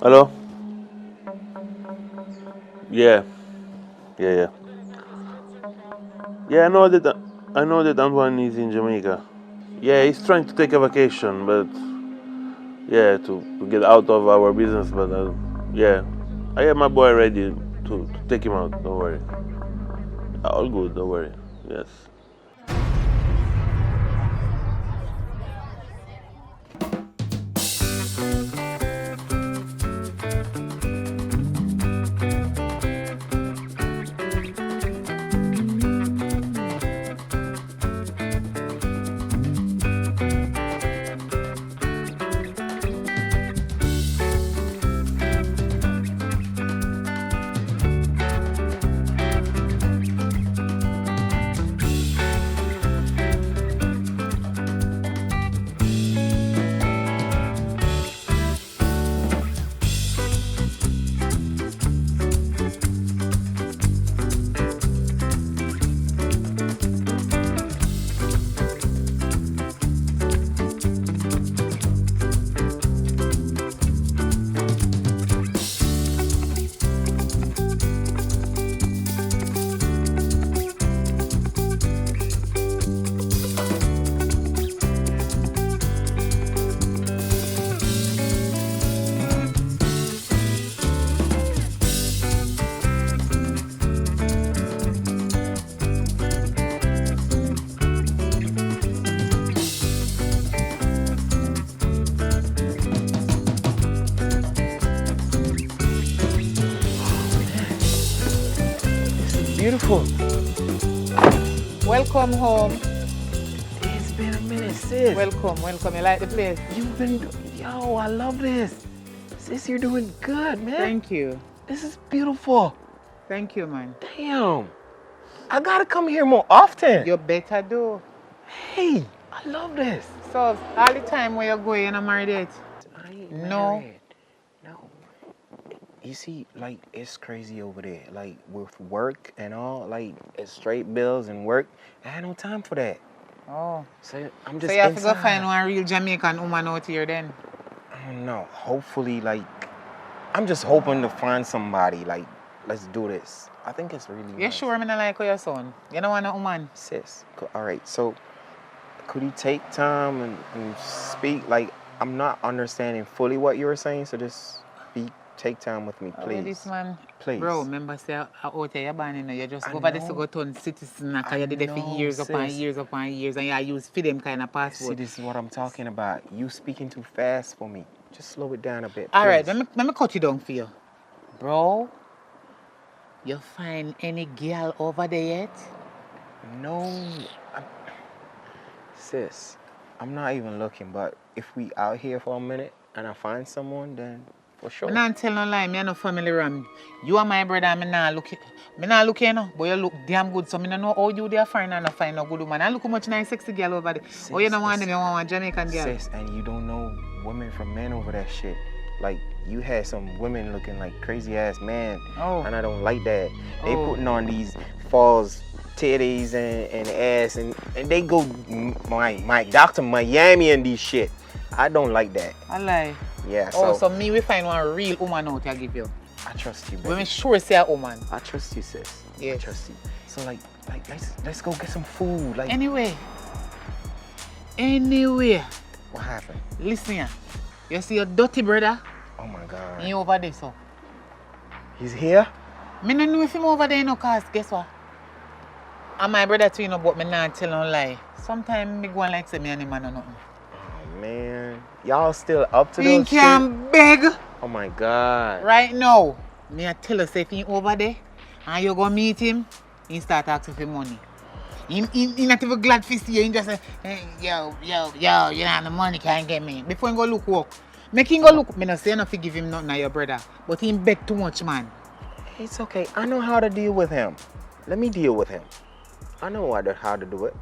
Hello? Yeah, yeah. Yeah, I know that Antoine is in Jamaica. Yeah, he's trying to take a vacation, but yeah, to get out of our business. But yeah, I have my boy ready to take him out. Don't worry. All good. Don't worry. Yes. Beautiful. Welcome home. It's been a minute, sis. Welcome. You like the place? Yo, I love this. Sis, you're doing good, man. Thank you. This is beautiful. Thank you, man. Damn. I gotta come here more often. You better do. Hey, I love this. So, all the time where you're going, you're not married yet? I ain't No. married. No. You see, like, it's crazy over there. Like, with work and all, like, it's straight bills and work. I had no time for that. Oh. So I'm just So you have to inside. go find one real Jamaican woman out here then? I don't know. Hopefully, like, I'm just hoping to find somebody. Like, let's do this. I think it's really You nice. sure I'm not like your son? You don't want a woman? Sis, all right. So, could you take time and speak? Like, I'm not understanding fully what you were saying, so just take time with me, please. This man. Please. Bro, remember say out there you're born in, you just I go over there to know. go turn citizen because you did it for know, years upon sis. years upon years and you use for them kind of See, passport. this is what I'm talking about. You speaking too fast for me. Just slow it down a bit. Alright, please. let me cut you down for you. Bro, you find any girl over there yet? No. Sis, I'm not even looking, but if we out here for a minute and I find someone, then for sure. I'm not telling no lie, me no family ram. You are my brother, me not look you know, but you look damn good, so me don't know how you there find and not find no good woman. I look how much nice sexy girl over there. Sis, Oh, you don't want them, you want one Jamaican girl. Sis, and you don't know women from men over that shit. Like, you had some women looking like crazy ass man, and I don't like that. They putting on these false titties and ass, and they go my Dr. Miami and these shit. I don't like that. I lie. Yeah, so me we find one real woman out here give you. I trust you, baby. Women sure say a woman. I trust you, sis. Yes. I trust you. So like let's go get some food. Like, Anyway. what happened? Listen here. You see your dirty brother? Oh my God. He over there, so. He's here? Me no know if him over there, you know, cause guess what? And my brother too, you know, but me not tell no lie. Sometimes me go and like say me and him and nothing. Oh man. Y'all still up to He those shit? can beg. Oh my God. Right now, me I tell you, say if he over there and you go meet him, he start asking for money. He not even glad to see you. He just say, hey, yo, you know the money can't get me. Before he go look work. Make him go look. Me not say enough to give him nothing to your brother. But he beg too much, man. It's okay. I know how to deal with him. Let me deal with him. I know how to do it.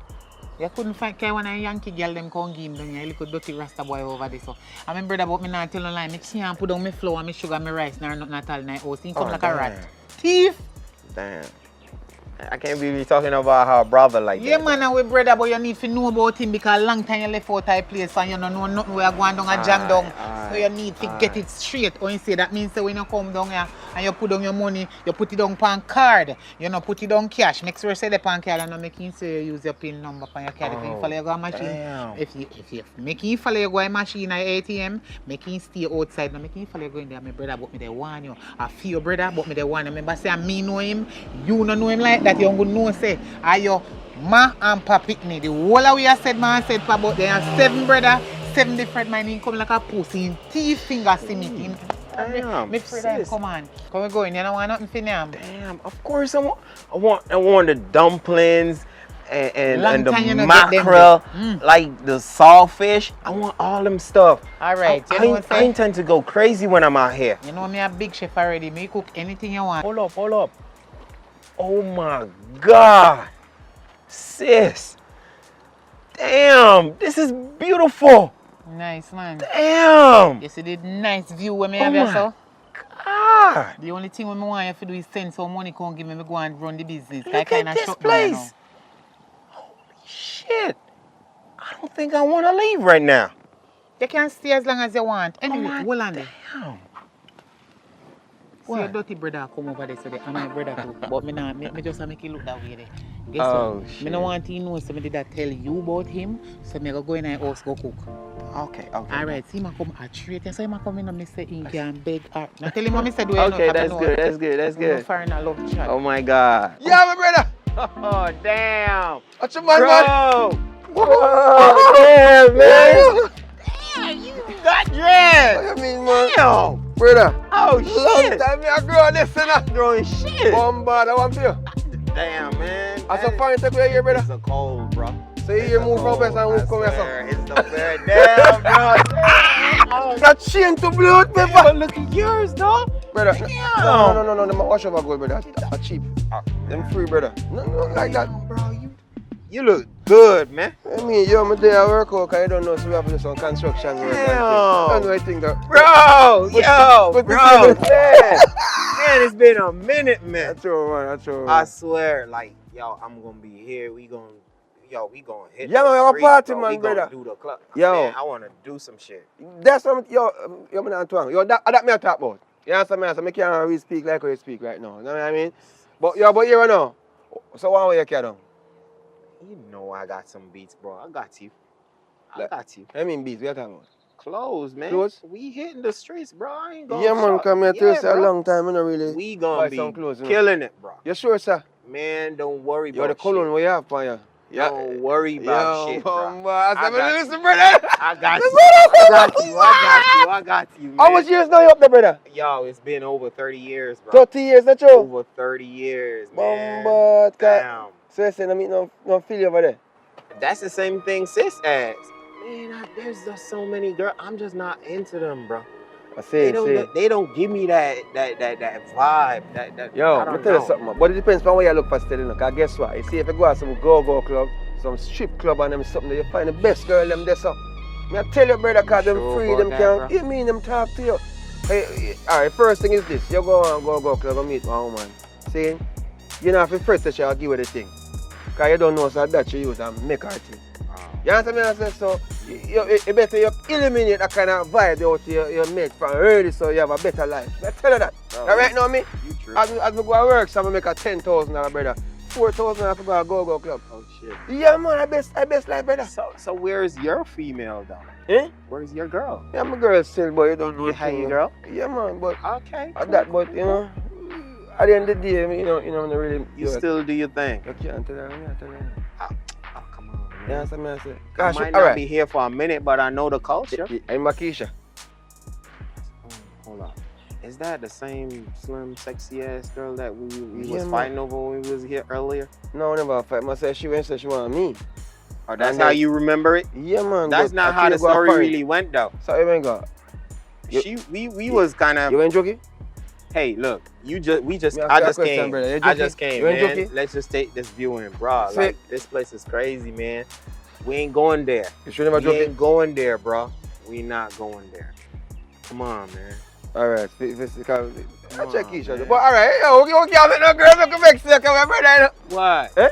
You couldn't find one of the Yankee girl them come give him down here, little dirty rasta boy over there. So I mean brother, but me not tell no lie. Me can't put down my flour, my sugar, my rice, nor nothing at all in the house. He come like a rat. Thief! Damn. I can't be talking about her brother like Yeah, that. man, and we brother, but you need to know about him because long time you left out of place and you don't know nothing where you're going down a jam down. So you need to get it straight. Or you say that means that when you come down here and you put down your money, you put it down on card. You don't put it down cash. Make sure you say the pan card and not making sure you use your PIN number on your card. If you follow your go machine, Damn. if you making follow your go machine at ATM, making stay outside, not making follow you go in there. My brother, but me they want you. I feel your brother, but me they want you. Remember say I me know him, you don't know him like that. You don't know say. Are your ma and pa Pitney? The whole of we have said man said pa but they have 7 brother, 7 different man in come like a pussy in teeth finger see me. Damn, Me Frida, come on. Come we go in, you don't want nothing for them. Damn, of course I want the dumplings and the time you not get them mackerel, there. like the sawfish. I want all them stuff. Alright, you know what I intend to go crazy when I'm out here. You know me a big chef already. Me cook anything you want. Hold up. Oh my God, sis. Damn, this is beautiful. Nice man. Damn. You see the nice view when me Oh have my here, so? God. The only thing when me want you to do is send some money come give me go and run the business. Look at this place. Holy shit. I don't think I want to leave right now. You can stay as long as you want. Anyway, hold on there. Damn. See your dirty brother come over there, so they are my brother too. But me just make it look that way there. Guess what? Shit. Me no want to know, so me did that tell you about him, so me go in the house go cook. Okay. Alright, see him come a treat, and so him come in and me say he can beg her. Now tell him what me said. Do you Okay, know, that's good. Foreigner love chat. Oh my God. Yeah, my brother. Oh, damn. What's your man, man? Oh, damn, man. Damn, you got dressed. What you mean, man? Damn. Brother. Oh, Long shit. time me I grow this, you know. Growing shit. Bombard, I want for you. Damn, man. I saw fine take away here, brother. It's a cold, bro. So you move from west and move come here, swear, it's the very damn, bro. That chain to blood, But paper. look at yours, dog. Brother. Damn. No. Them wash over gold, brother. That's cheap. Them free, brother. No, like that. Bro, you look good, man. I mean, yo, my day I work out, because I don't know, so we have to do some construction work. Damn. I don't know, I think that. Bro, but bro, this is- man. Man, it's been a minute, man. That's true, man. That's true. I swear, like, yo, I'm gonna be here. We gonna hit. Yeah, the man, we have a streets, party, bro. man, we gonna brother. do the club. Yo. Man, I wanna do some shit. That's what yo, man, Antoine. Yo, that me I talk about. You understand me? So I can't really speak like how you speak right now. You know what I mean? But here right now. So one way you carry down. You know I got some beats, bro. I got you. I Like- got you. I mean, beats, what you talking about? Clothes, man. Clothes? We hitting the streets, bro. I ain't going Yeah, man, come here to us a long time. I don't really. We buy gonna be some clothes, you know. killing it, bro. You sure, sir? Man, don't worry Yo, about the cologne shit. what you have for you. Don't worry about shit, bro. I I got listen, brother. I got you. I got you, man. How much years now you up there, brother? Yo, it's been over 30 years, bro. 30 years, that's true. Over 30 years, man. Bombard, Damn. so you say, I meet no feel over there. That's the same thing sis asked. Man, there's just so many girls. I'm just not into them, bro. I say, They don't give me that vibe. That Yo, I let me don't tell you know. something, man. But it depends on where you look for still, you know. Because guess what? You see, if you go to some go-go club, some strip club and them something, you find the best girl them there, so. Me I tell you, brother, because them Sure free, about them that, can't, bro? you mean them talk to you. Hey, alright, first thing is this. You go on go-go club and meet one woman. See? You know, if you first session, I'll give you the thing. Because you don't know, so that you use and make her thing. You understand me? I say, so you better you eliminate that kind of vibe out your mate from early so you have a better life. I tell you that. Oh, Right now, me, You true. as I go to work, so I make a $10,000, brother. 4,000 I go to go club. Oh shit. Yeah, man, I best life, brother. So where's your female though? Eh? Where's your girl? Yeah, my girl still, but you don't know. You have thing, your know. girl? Yeah, man, but Okay. at that, but you know, at the end of the day, you know, I'm not really. You still do your thing. You can't tell her, I tell her. Oh, come on, man. You understand me? I say, I gosh, might not alright. be here for a minute, but I know the culture. I'm Makisha. Hold on. Is that the same slim, sexy ass girl that we Yeah, was man. fighting over when we was here earlier? No, I never fight. I said she went, said she want me. Or that's And how then- you remember it? Yeah, man. That's but not I how the can't go and story find. really went though. So you ain't got. We was kind You of, ain't joking? hey, look, we just Me ask I you a just question, came. brother. You I joking? just came, You ain't man. joking? Let's just take this viewing, bro. Say- Like this place is crazy, man. We ain't going there. You sure never We joking? ain't going there, bro. We not going there. Come on, man. Alright, because I check each other. But alright, yo, you can't make no girl look vex you, come on, brother. What? Eh?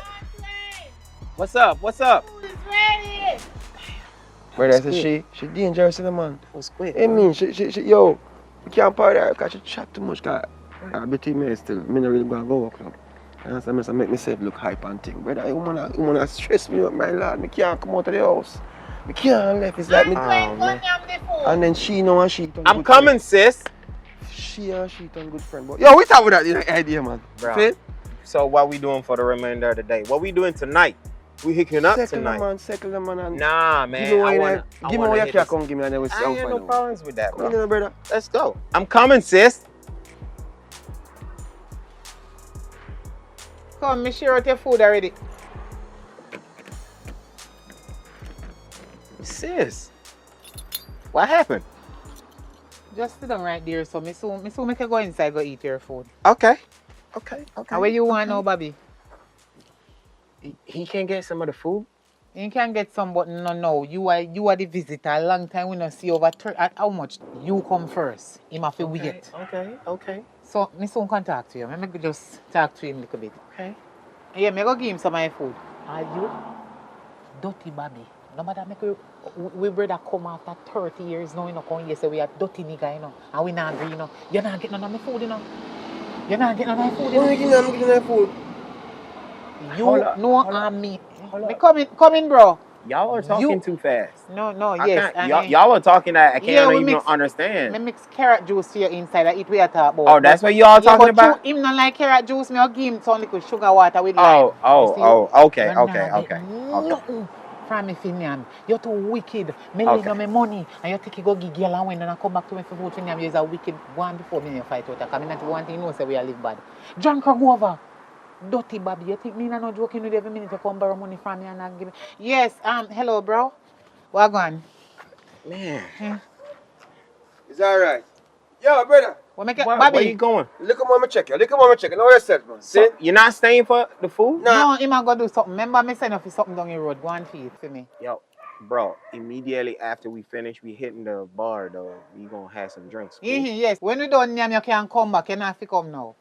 What's up? What's up? Food is ready. Brother, I say she dangerous in the man. That was quick. I mean, she, yo, we can't party her because she chat too much. Cause between me still, me not really going to go work now. And so I make myself look hype and thing. Brother, you wanna stress me up, my lad. Me can't come out of the house. Me can't left. It's like me. And then she know and she turn I'm good coming, sis. She and she turn good friend. But yo, we talk with that idea, man. Bro. Feel? So what we doing for the remainder of the day? What we doing tonight? We hooking up tonight. Settle the man, and Nah, man. give me what you hit can this. come give me and then we I ain't no problems with that, Come bro. on, brother. Let's go. I'm coming, sis. Come, me share out your food already. Sis. What happened? Just sit down right there, so me soon make you go inside go eat your food. Okay. And where you want now, Bobby? He can't get some of the food? You can get some, but no. You are the visitor. A long time we not see over at how much you come first. Him have to wait. Okay. So me soon can talk to you. Me just talk to him a little bit. Okay. Yeah, me go give him some of my food. Are you dirty Bobby? No matter make we brother come after 30 years now, you know, come here say we are dirty nigga, you know, and we not agree, you know. You're not getting none of my food, you know. You're not getting none of my food, you know. I'm getting that food. You Hold up. me. Me come in, bro. Y'all are talking too fast. No, yes. Y'all are talking that I can't even Me understand. mix carrot juice to your inside. I eat we are talk about. Oh, that's what y'all talking about? Him not like carrot juice. Me I'll give him some little sugar water with lime. Okay. Nothing from me, Finian. You're too wicked. Me lend you my money and you take it go give girl and when I come back to me for food, Finian, you're a wicked one before me fight out. I mean, not one thing you know say we are live bad. John can go over. Dirty Bobby, you think me not joking with every minute you come borrow money from me and not give me? Yes, hello, bro. What going? Man. It's alright. Yo, brother. Bobby, where you going? Look at mama check you. Know yourself, man. See? So, you're not staying for the food? No, he might go do something. Remember me saying if he's something down the road, go and feed for me. Yo, bro, immediately after we finish, we hitting the bar, though. We gonna have some drinks. Cool? Yes. When we done, you can come back. You don't have to come now.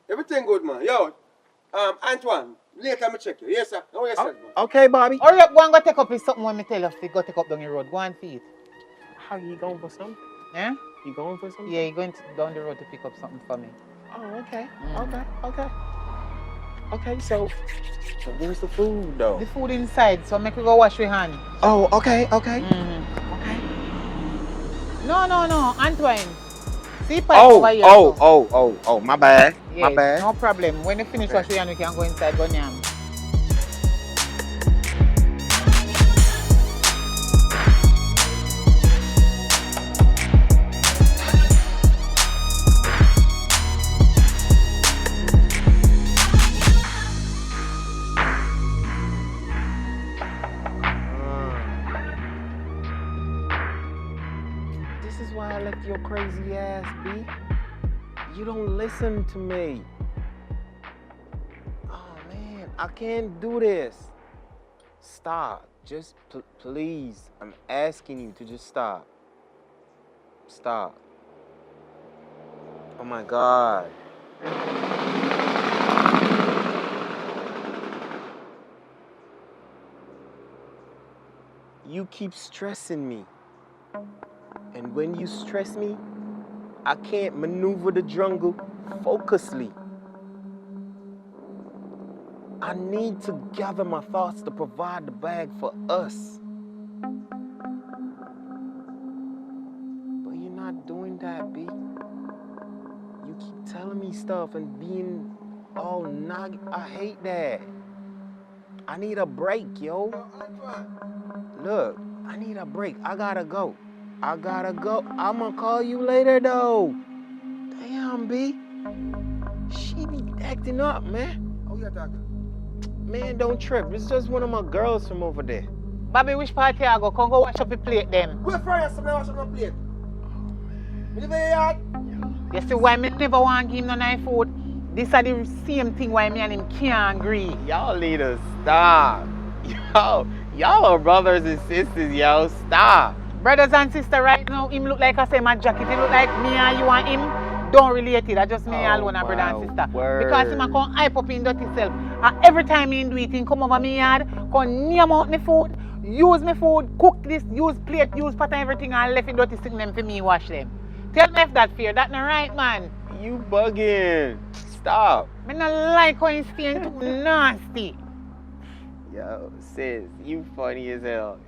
Everything good, man. Yo, Antoine, later I check you. Yes, sir. Know yourself, man. Okay, Bobby. Hurry up, go and go take up his something when me tell you to go take up down the road. Go and feed. How you going for something? Yeah? You going for something? Yeah, you're going down the road to pick up something for me. Oh, okay. Okay, so where's the food, though? The food inside, so make we go wash your hand. Oh, okay. No, Antoine. See pipe over here. Oh, my bad. Yes, My bad. no problem. When you finish wash your hand, we can go inside, go nyam. This is why I let your crazy ass be. You don't listen to me. Oh man, I can't do this. Stop. Just please. I'm asking you to just stop. Stop. Oh my God. You keep stressing me. And when you stress me, I can't maneuver the jungle focusly. I need to gather my thoughts to provide the bag for us. But you're not doing that, B. You keep telling me stuff and being all naggy. I hate that. I need a break, yo. Look, I need a break. I gotta go. I'ma call you later, though. Damn, B. She be acting up, man. How you talking? Man, don't trip. It's just one of my girls from over there. Bobby, which party I go? Come go wash up the plate then. We're friends, so wash up the plate. Me live in the yard. You see why me never want to give him no nice food? This is the same thing why me and him can't agree. Y'all need to stop. Y'all are brothers and sisters, yo. Stop. Brothers and sisters right now, him look like I say my jacket. He look like me and you and him. don't relate it. I just me alone, a brother and sister. Because him a come hype up in dirty self. And every time he do it, he come over me yard, come name out me food, use me food, cook this, use plate, use pot and everything, and left it dirty stick them for me wash them. Tell me if that fair. That not right, man. You bugging. Stop. Me not like how he staying too nasty. Yo, sis, you funny as hell.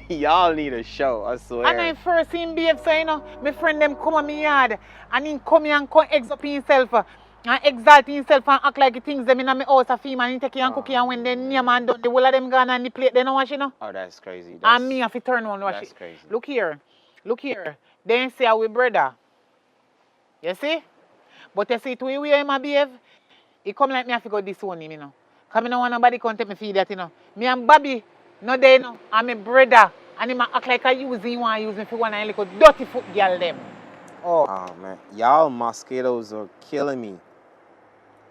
Y'all need a show, I swear. And I first see him behave so, you know, my friend them come on me yard and he come here and come exalt himself and exalt himself and act like he thinks them in my house of him and he take it and cook it and when they name and done, the whole of them gone and the plate they don't wash, you know. Oh, that's crazy. And me have to turn on wash that's it. Crazy. Look here. Then say we brother. You see? But you see to the way him a behave, he come like me have to go disown him, you know. Because I don't want nobody come take me feed that, you know. Me and Bobby, no they know. I'm a brother. And him act like I use him, want to use me for one and little dirty foot girl them. Oh man. Y'all mosquitoes are killing me.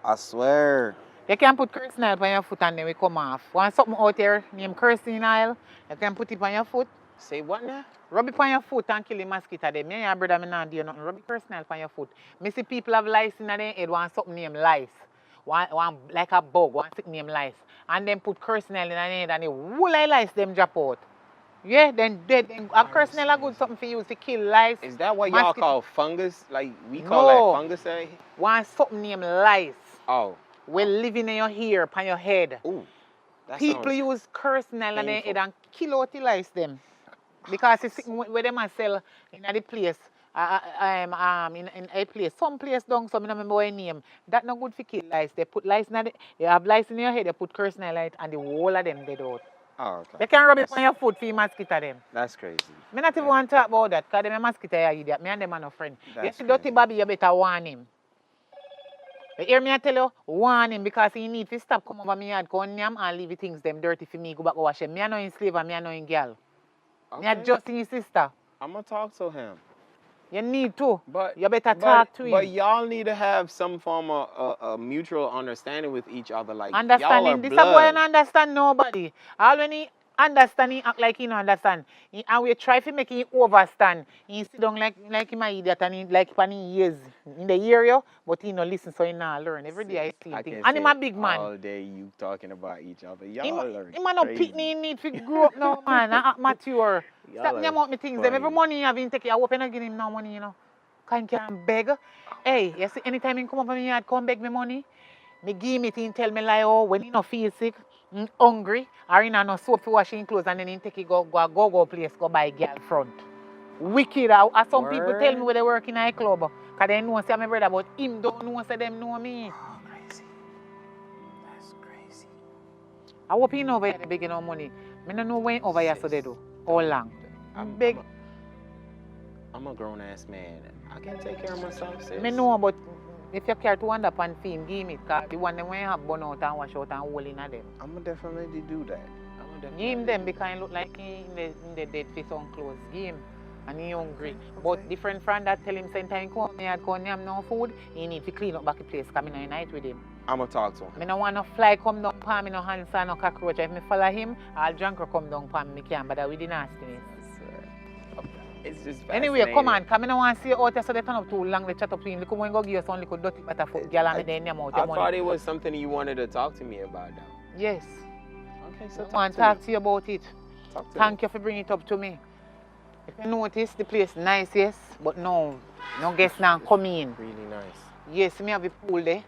I swear. You can put cursing oil on your foot and then we come off. Want something out here named cursing oil? You can put it on your foot. Say what now? Rub it on your foot and kill the mosquito there. Me and your brother, me not do nothing. Rub the cursing oil on your foot. Me see people have lice in their head, want something named lice. One like a bug, one sick named lice. And then put cursing oil in their head and the whole of lice them drop out. Yeah, then a cursing oil is good something for you to kill lice. Is that what y'all call fungus? Like we call that fungus, eh? Want something named lice. Oh. Will living in your hair, upon your head. Ooh. People use cursing oil on their head and kill out the lice them. Because it's where them a sell in the place, in a place, some place down, so I don't remember what name. That not good for kill lice. They put lice in you have lice in your head, they put cursing oil on it and the whole of them dead out. Oh, okay. They can rub it on your foot for your mosquito them. That's crazy. Me not even want to talk about that, because them a mosquito are idiot. Me and them are no friend. You see dirty Bobby, you better warn him. You hear me I tell you, warn him because he need to stop come over me yard, go on yam and leave the things them dirty for me, go back wash them. Me I know in slave and me I know in girl. Okay. Me I just in his sister. I'm gonna talk to him. You need to. But you better talk to him. But y'all need to have some form of a mutual understanding with each other. Like understanding. This is why I understand nobody. All when he understand, he act like he don't understand. And we try to make him overstand. He sit down like him an idiot and he like for years in the area, but he don't listen, so he not learn. Every day I see things. And him a big man. All day you talking about each other. Y'all learn. Him a no pitney, he need to grow up now, man, and act mature. Stop me about me things. Them every money you have him take it. I hope you not give him no money, you know. Can beg. Hey, you see, anytime he come up on me yard, come beg me money. Me give me thing, tell me like, oh, when he no feel sick, hungry, or he no soap to wash his clothes, and then he take it go place, go buy girl front. Wicked. As some people tell me where they work in a club, because they know say my brother, but him don't know say them know me. Oh, crazy. That's crazy. I hope he know over here begging no money. I don't know when over here so they do. How long? I'm big. I'm a grown ass man. I can take care of myself, sis. I know, but if you care to end up on film, give me it. Because the one them when you have burn out and wash out and hole in them. I'm going to definitely do that. Give him them because he look like he in the dead face on clothes. Give him. And he hungry. But different friend that tell him same time come here and have no food, he need to clean up back the place because I unite with him. I'm going to talk to him. I don't want no fly come down palm, no hands and no cockroach. If I follow him, all junker come down palm, I can't bother with the nastiness. It's just anyway, come on, because I don't want to see you out there so they turn up too long, they chat up to him. Look, when go give you some little dirty butter foot, girl, and then name out your money. I thought it was something you wanted to talk to me about, though. Yes. Okay, so I want to talk to you about it. Thank you for bringing it up to me. If you notice, the place nice, yes, but no guests now come in. Really nice. Yes, me have a pool there.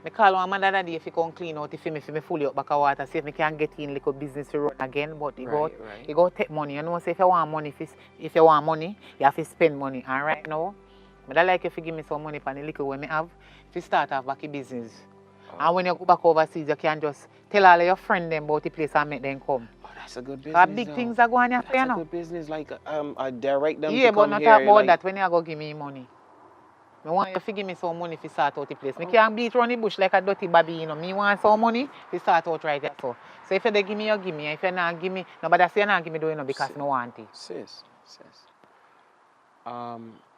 I call one man the other day if he come clean out if me fully up back of water, see if I can get in little business to run again. But you go take money. You know, say if you want money, you have to spend money. And right now, I like if you give me some money for the little when I have to start off back a business. And when you go back overseas, you can just tell all of your friends them about the place and make them come. Oh, that's a good business. Big things are going on for you now. That's a good business, like direct them to come here. Yeah, but not talk about that when you go give me money. I want you to give me some money to start out the place. I can't beat around the bush like a dirty baby, you know. I want some money to start out right there. So if you give me, you give me. If you not give me, nobody say you not give me doing it because I want it. Sis.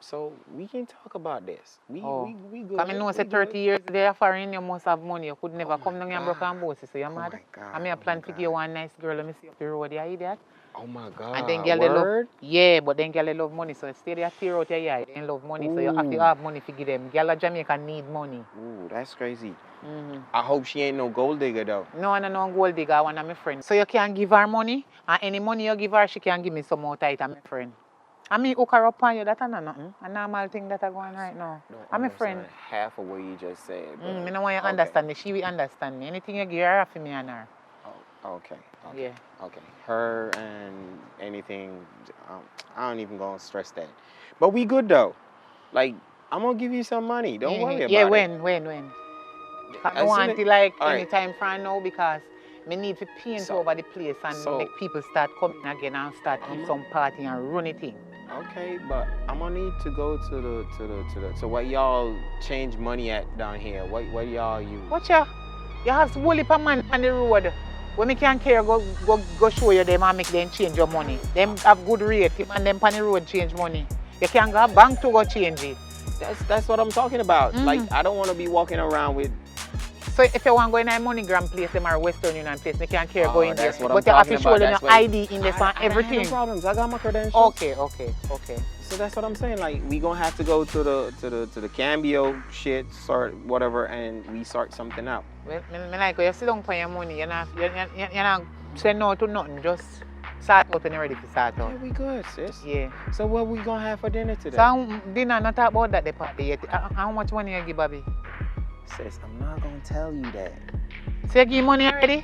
So we can talk about this. We good. I know say 30 years there foreign, you must have money. You could never come down here and broke and bossy. So you're mad. I mean, I plan to give you one nice girl. Let me see up the road. You idiot. Oh my God. And then girl they love, Word? yeah, but then girl they love money, so stay there tear out your eye. They love money, so you have to Ooh. have money to give them. Girl at Jamaica need money. Ooh, that's crazy. Mm-hmm. I hope she ain't no gold digger though. No gold digger, one of my friends. So you can give her money, and any money you give her, she can give me some more tight, my friend. I mean, hook her up on you, that's not nothing. A normal thing that I go on right now. I'm a friend. Half of what you just said. But I don't want you to understand me. She will understand me. Anything you give her, for me and her. Oh, okay. Yeah. Okay. Her and anything, I don't even gonna stress that. But we good though. Like, I'm gonna give you some money. Don't worry about it. Yeah, when? I want it like anytime from now because me need to paint over the place and make people start coming again and start keep some party and run it in. Okay, but I'm gonna need to go to the what y'all change money at down here. What y'all use? Watch ya. You have to whole heap of man on the road. When me can care go show you them and make them change your money. Them have good rate and them on the road change money. You can go bank to go change it. That's what I'm talking about. Like I don't want to be walking around with. So if you want to go in a MoneyGram place, them are Western Union place, you can't care going there. But you have to show them your ID in this and everything. No problems. I got my credentials. Okay. So that's what I'm saying. Like we gonna have to go to the Cambio shit, sort whatever, and we sort something out. Well, me like when you sit down for your money, you're not say no to nothing. Just start out and you're ready to start out. Yeah, we good, sis. Yeah. So what we gonna have for dinner today? So dinner, not talk about that the party yet. How much money you give, Bobby? Sis, I'm not gonna tell you that. So you give money already?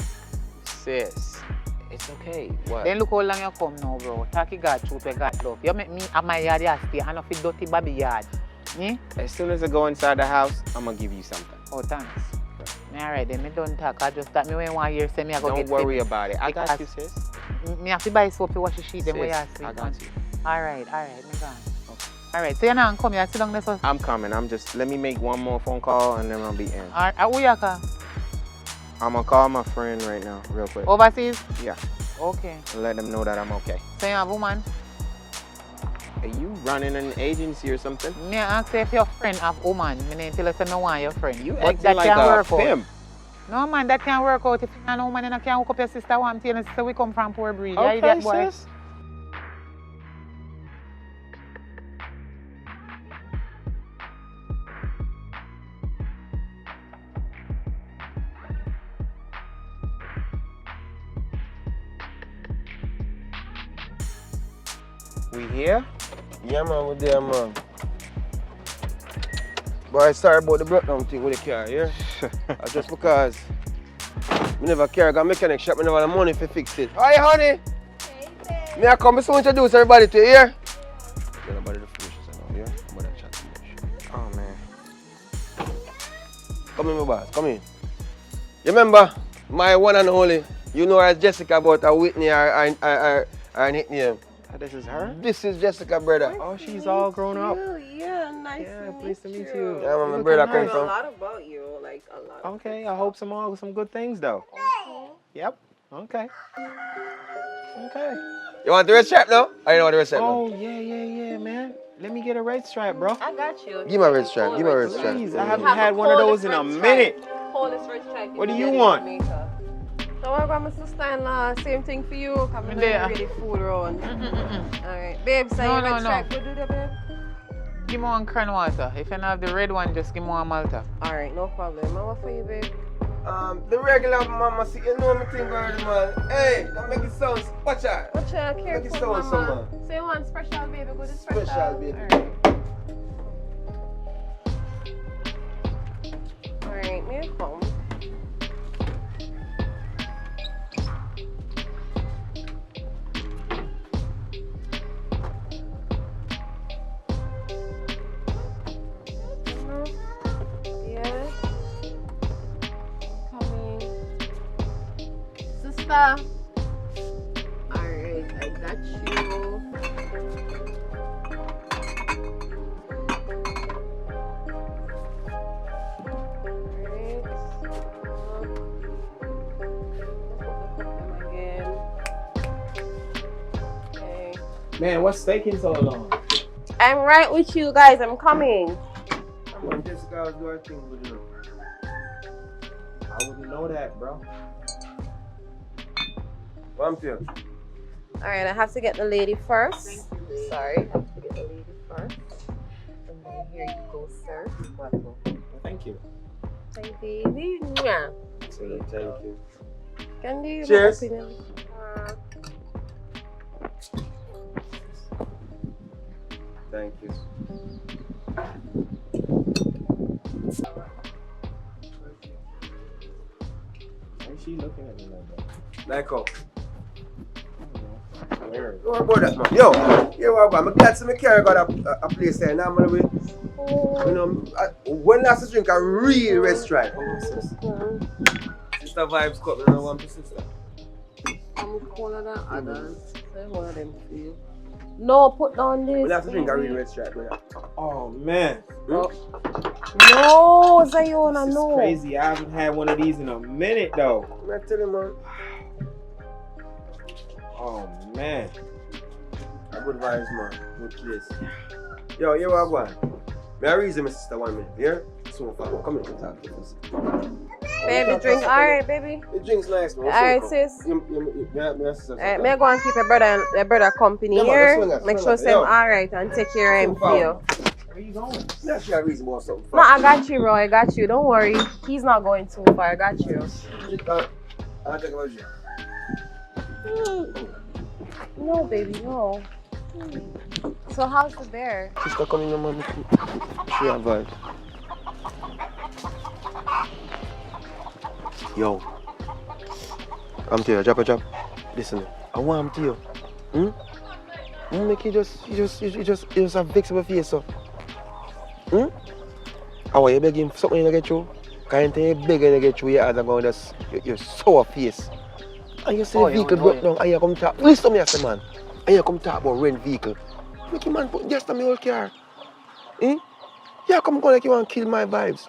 Sis, it's okay. What? Then look how long you come now, bro. Talk you God truth, you God love. You make me at my yard yesterday and off dirty Bobby yard. Yeah? As soon as I go inside the house, I'm gonna give you something. Oh, thanks. Alright, then me don't talk. I just thought me when one year say me I go get. Don't worry about it. I got you, sis. Me have to buy soap to wash the sheet. Then where you sleep. I got you. Alright, me gone. Alright, so you're not coming, you're sit down there. So... I'm coming. Let me make one more phone call and then I'll be in. Alright, who you call? I'm gonna call my friend right now, real quick. Overseas? Yeah. Okay. Let them know that I'm okay. So you have a woman? Are you running an agency or something? Me ask if your friend have woman. Me didn't tell us I don't want your friend. You but acting that like can't a work pimp. out. No man, that can't work out. If you have a woman and I can't hook up your sister, one thing your sister we come from poor breed. Okay, you idiot boy. sis. We here? Yeah, man, we're there, man. Boy, sorry about the breakdown thing with the car, yeah? Just because we never carry a mechanic shop, we never have the money to fix it. Hi, honey! Hey, may I come soon introduce everybody to you, yeah? Get nobody to finish this now, yeah? I'm gonna chat too much. Oh, man. Come in, my boss, come in. You remember my one and only, you know her as Jessica, but Whitney, our nickname. This is her? This is Jessica, brother. Oh, she's all grown up. Yeah, nice to meet pleased to meet you. Yeah, man, my brother I come know from. a lot about you, like a lot. Okay, I hope some good things though. Yep. Okay. You want the red stripe now? I don't want the red stripe now. Oh yeah, man. Let me get a red stripe, bro. I got you. Give me a red stripe. Give me a red stripe. Please, I haven't had one of those in a minute. Coldest red stripe. What do you want? So I got my sister-in-law, same thing for you. Come in there. ready food around. Alright. Babe, say No, red no. stripe. What do that, babe? Give me one cran water. If you don't have the red one, just give me one Malta. Alright, no problem. Mama for you, babe. The regular mama, see, you know me thing already, man. Hey, that make it sound watch out. Watch out, Make it careful, sound some, mama. man. Say one special, baby. Go to special. Special, baby. Alright, may I come? Yes. Coming. Sister. Alright, I got you. Man, what's taking so long? I'm right with you guys. I'm coming. Come on, Jessica was doing her thing with you. I wouldn't know that, bro. What I'm saying? Alright, I have to get the lady first. Sorry, I have to get the lady first. And then here you go, sir. Welcome. Thank you. Hi, baby. Mwah. Thank you. Can you Cheers. my opinion? Thank you. Why is she looking at me like that? Like how? Weird. Don't worry about that, man. Yo, here we go. I'm glad to me carry got a place there. Now I'm gonna be, you know, when last I drink a real restaurant. Sister vibes cut me. I want to sister. I'm calling that others. Say one of them feel. No, put down this. When last I drink a real restaurant, brother. Oh man. No, Zayona, This is no. crazy. I haven't had one of these in a minute though. I'm telling you, man. Oh man. A good vibes, man. Good place. Yo, here we go. May I reason my sister 1 minute, yeah? So far, come in and talk to us. Baby, drink. Alright, baby. The drink's nice, man. Alright, sis. Alright, May I go and keep your brother company Yeah, man, here? swing us, Make swing sure us. say Yo. alright and take care of him for you. Where you going? Let's share a reason about something. No, I got you, Roy. I got you. Don't worry. He's not going too far. I got you. I'll take about you. No, baby, no. So how's the bear? Sister, come in, man. She have vibes. Yo. I'm to you. Drop a drop. Listen, I want him to you. Make you just have fixable face, so. How are you begging for something to get through? Can't you begging to get through your other going just your sour face. And you see the vehicle broke down and you come talk. Listen to me, I say, man. And you come talk about rent vehicle. Make your man put gas on my old car. You come go like you want to kill my vibes.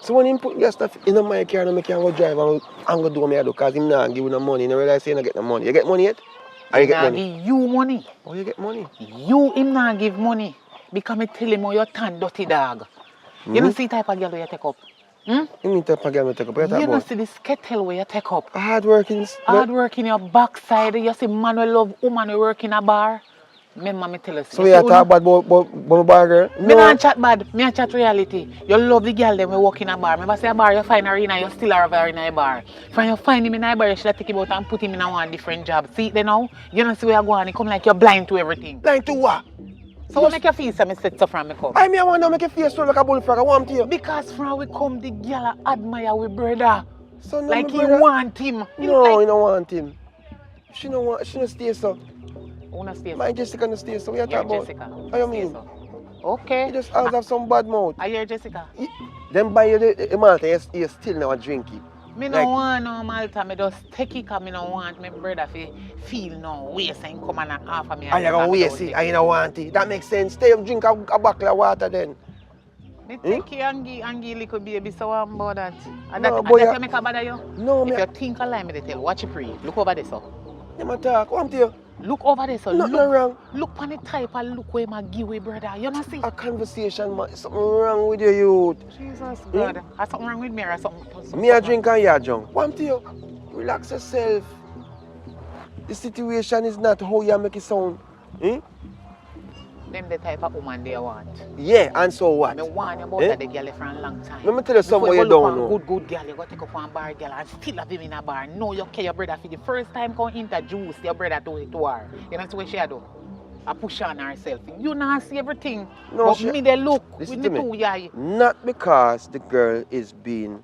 So when him put gas in my car and I can go drive and I'm going to do what I do because him not give you no money. You realize you don't get no money. You get money yet? Or you get money? Give you money. Oh, you get money? You him not give money. Because me tell him how you turn dirty dog. You know see type of girl where you take up? You mean type of girl me take up? You know see this kettle where you take up? Hard working. Hard work in your backside. You see man will love woman who work in a bar. Remember me tell you. So you talk about my bar girl? Me not chat bad, me a chat reality. You love the girl them who work in a bar. Remember say a bar you find her in, you still have her in a bar. When you find him in a bar, you should take him out and put him in a one different job. See it there now? You don't see where you go and it come like you're blind to everything. Blind to what? So what make you feel so me set stuff from me come? I want to make you feel so like a bullfrog. I want to you. Because from we come the girl admire we brother. So no, Like my he brother- want him. No, you don't want him. She don't stay so. Who not stay so? My Jessica don't stay so. What you You're talk about? Jessica. How you mean? Okay. You just always have some bad mouth. I hear Jessica. Then buy you the Malta, you still never drink it. Me no want no Malta, me just take it cause me no want my brother to feel no waste and come and offer me. And you're going to waste it and you don't want it. That makes sense. Stay up, drink a bottle of water then. Me take you and give little baby so I'm about that. And No, that, boy, and that make a bother you? No, If me. you think a lie, me they tell. Watch it pray. Look over there, so. You might talk. What am you? Look over there, so. Nothing Look, wrong. look on the type and look where my give away, brother. You know see? A conversation, man. Something wrong with you, youth. Jesus God. Has something wrong with me or something? Me a drink and you a drunk. What am you? Relax yourself. The situation is not how you make it sound. Them the type of woman they want. Yeah, and so what? Me want you about that the girl for a long time. Let me tell you something Before you look don't on know. Good girl, you go take up one bar girl and still have him in a bar. No, you care your brother for the first time come introduce your brother to her. You know what she do? I push on herself. You not see everything. No, but she- me they look Listen with to the me. two yeah. Not because the girl is being,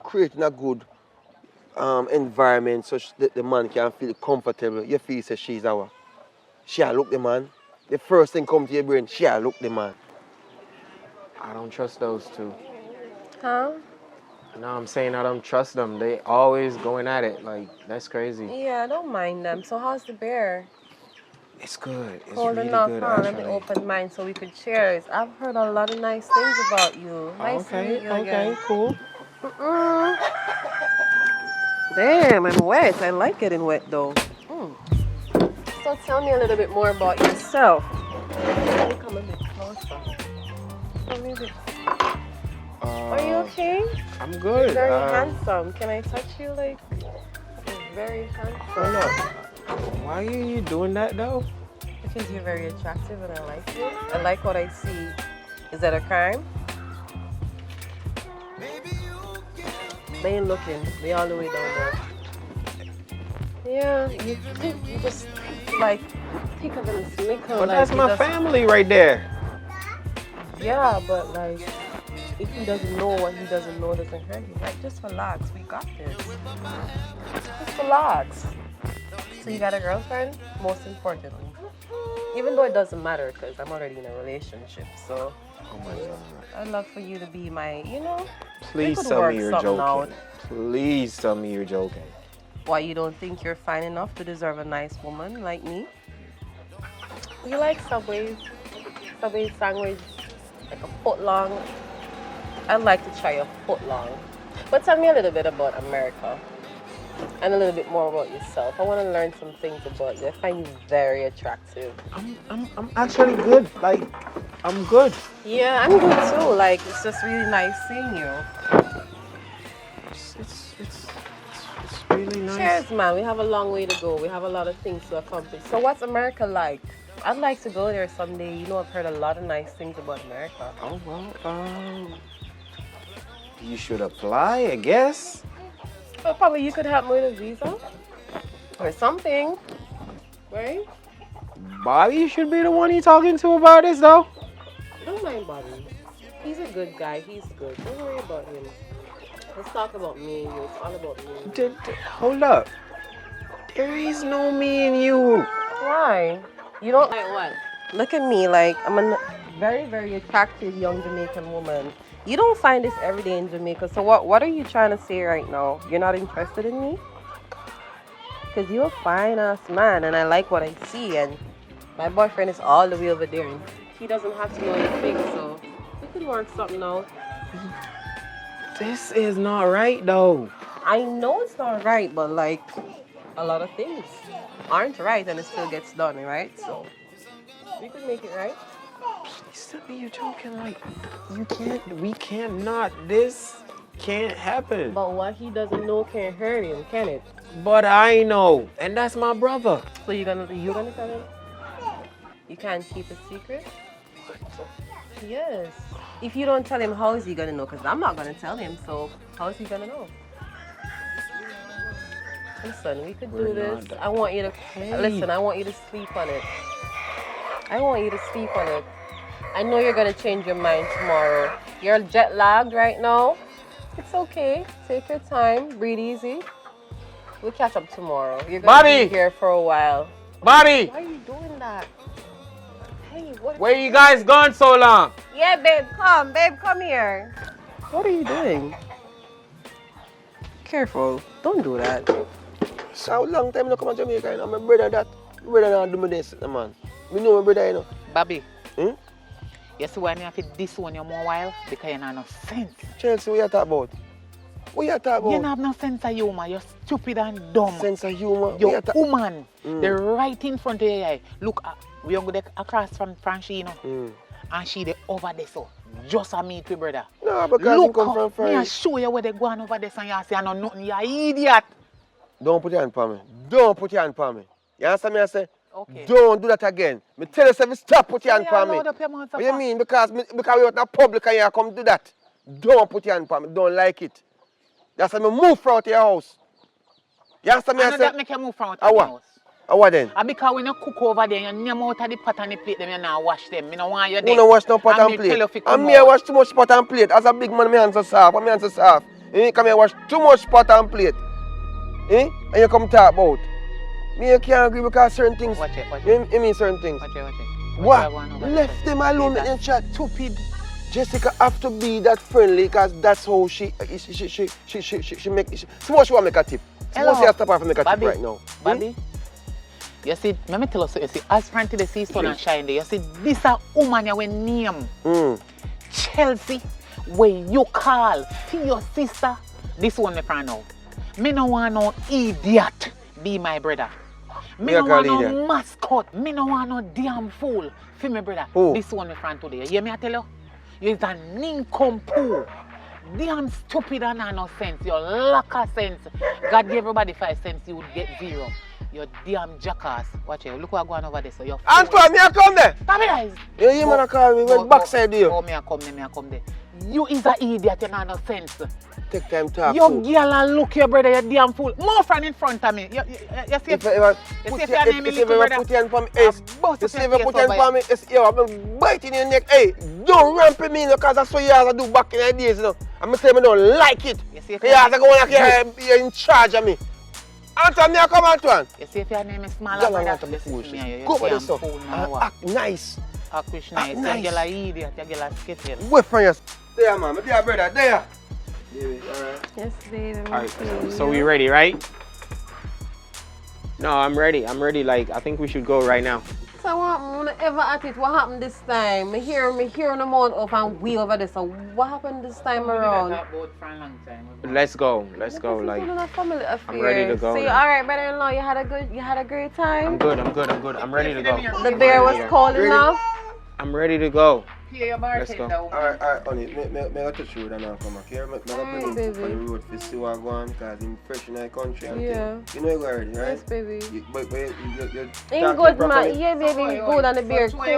creating a good environment so that the man can feel comfortable. You feel say she's our. She a look the man. The first thing come to your brain, she a look the man. I don't trust those two. Huh? No, I'm saying I don't trust them. They always going at it. Like, that's crazy. Yeah, I don't mind them. So how's the bear? It's good. It's Hold really enough, good, huh? Let me actually. open mine so we could cheers. I've heard a lot of nice things about you. Nice to meet you again. cool. Damn, I'm wet. I like getting wet though. So tell me a little bit more about yourself. Let me come a bit closer. Tell me a bit. Are you okay? I'm good. Very handsome. Can I touch you? Like, very handsome. Why not? Why are you doing that though? Because you're very attractive and I like you. I like what I see. Is that a crime? They ain't looking. They all the way down there. Yeah, you just like take a little slicker. But like, that's my family right there. Yeah, but like if he doesn't know what he doesn't know doesn't hurt you. Like just relax. We got this. Just relax. So you got a girlfriend? Most importantly. Even though it doesn't matter because I'm already in a relationship, so Oh my God. I'd love for you to be my, you know. Please could tell work me you're something joking. out. Please tell me you're joking. Why you don't think you're fine enough to deserve a nice woman like me? You like Subway sandwich, like a foot long. I'd like to try a foot long. But tell me a little bit about America and a little bit more about yourself. I want to learn some things about you. I find you very attractive. I'm actually good. Like, I'm good. Yeah, I'm good too. Like, it's just really nice seeing you. It's really nice. Cheers, man. We have a long way to go. We have a lot of things to accomplish. So what's America like? I'd like to go there someday. You know, I've heard a lot of nice things about America. Oh, well, you should apply, I guess. Well, probably you could help me with a visa or something, right? Bobby should be the one you're talking to about this, though. Don't mind Bobby. He's a good guy. He's good. Don't worry about him. Let's talk about me and you. It's all about me. Hold up. There is no me and you. Why? You don't like what? Look at me. Like, I'm a very, very attractive young Jamaican woman. You don't find this every day in Jamaica. So what are you trying to say right now? You're not interested in me? Because you're a fine-ass man, and I like what I see. And my boyfriend is all the way over there. And he doesn't have to know anything, so we could work something out. This is not right, though. I know it's not right, but like a lot of things aren't right and it still gets done, right? So we could make it right. Please tell me you're joking. Like, we cannot. This can't happen. But what he doesn't know can't hurt him, can it? But I know, and that's my brother. So you gonna tell him? You can't keep a secret? Yes. If you don't tell him, how is he gonna know? Because I'm not gonna tell him, so how is he gonna know? Listen, we could do this. I want you to listen. I want you to sleep on it. I want you to sleep on it. I know you're gonna change your mind tomorrow. You're jet lagged right now. It's okay. Take your time. Breathe easy. We'll catch up tomorrow. You're gonna be here for a while. Bobby! Why are you doing that? Hey, what? Where you guys gone so long? Yeah, babe, come. Babe, come here. What are you doing? Careful. Don't do that. So long time I come to Jamaica, you know. My brother not do me this, man. Me know my brother, you know. Bobby, Hmm? you see why me have to disown you more while? Because you have no sense. Chelsea, what you talk about? What you talk about? You don't have no sense of humor. You're stupid and dumb. Sense of humor. Your woman, they're right in front of your eye. Look, we are going across from Franchino, and she they over there, so just a meet with brother. No, because Look, you come from me I France. show you where they go on over there, and you say, I know nothing, you're an idiot. Don't put your hand on me. Don't put your hand on me. You understand me? I say, Okay. don't do that again. Me tell you, say, stop put your hand on me. Load up your mouth, What you mean? Because we're in the public and you come do that. Don't put your hand on me. Don't like it. That's why me move out your house. You understand me? I I know say, that make you move from out of the what? house. What then? And because when you cook over there, you name out of the pot and the plate, them you not wash them. I don't want you there. You don't wash no pot and plate. And me I wash too much pot and plate. As a big man, my hands are soft. My hands are soft. You come here wash too much pot and plate. Eh? And you come talk about. Me you can't agree because certain things. Watch it. You mean certain things. Watch it. What? Left them alone in chat. Stupid. Jessica have to be that friendly because that's how she make. So much she want make a tip. So much she has to stop her make a tip right now. Bobby. You see, let me tell you something. You see, as Frankie the sea sun and shine there, you see, this a woman you will name. Chelsea, when you call to your sister, this one me find out. Me no want no idiot be my brother. Me no want no mascot. Me no want no damn fool for my brother. This one me find today. You hear me I tell you? You're a nincompoop. Damn stupid and no sense. You lack of sense. God gave everybody 5 cents, you would get 0. You damn jackass. Watch it. Look what going over there. So you're Antoine, me I come there. Stabilize. You man call me. Where backside do you? Oh, me I come there. You is a idiot. You not no sense. Take time to talk. You girl and look your brother. You damn fool. More friend in front of me. You see If you if your name is little brother. put your hand for me, if you put your hand for me, yo, I've been biting your neck. Hey, don't ramp me because that's what you have to do back in the days, you know. I'm going to tell me don't like it. You have to go like you're in charge of me. Antoine, me I come, Antoine. You see if your name is smaller brother. Go for this stuff. Act nice. Act nice. You girl a idiot. You girl a skittle. Wait for you. There, man. There, brother. There. Yes, baby. Alright, so we ready, right? No, I'm ready. Like, I think we should go right now. So what happened ever at it? What happened this time? Me hear on the mount up and we over there. So what happened this time around? Let's go. Like, I'm ready to go. So you alright, brother-in-law? You had a great time? I'm good. I'm ready to go. The bear was cold enough? I'm ready to go. Let's go. Alright, honey. May I touch you and now come back here? May I bring you on the road to see what's going on because I'm fresh in the country and things. You know you're already, right? Yes, baby. You're ain't good, man. Yeah, baby, good and the beer cold.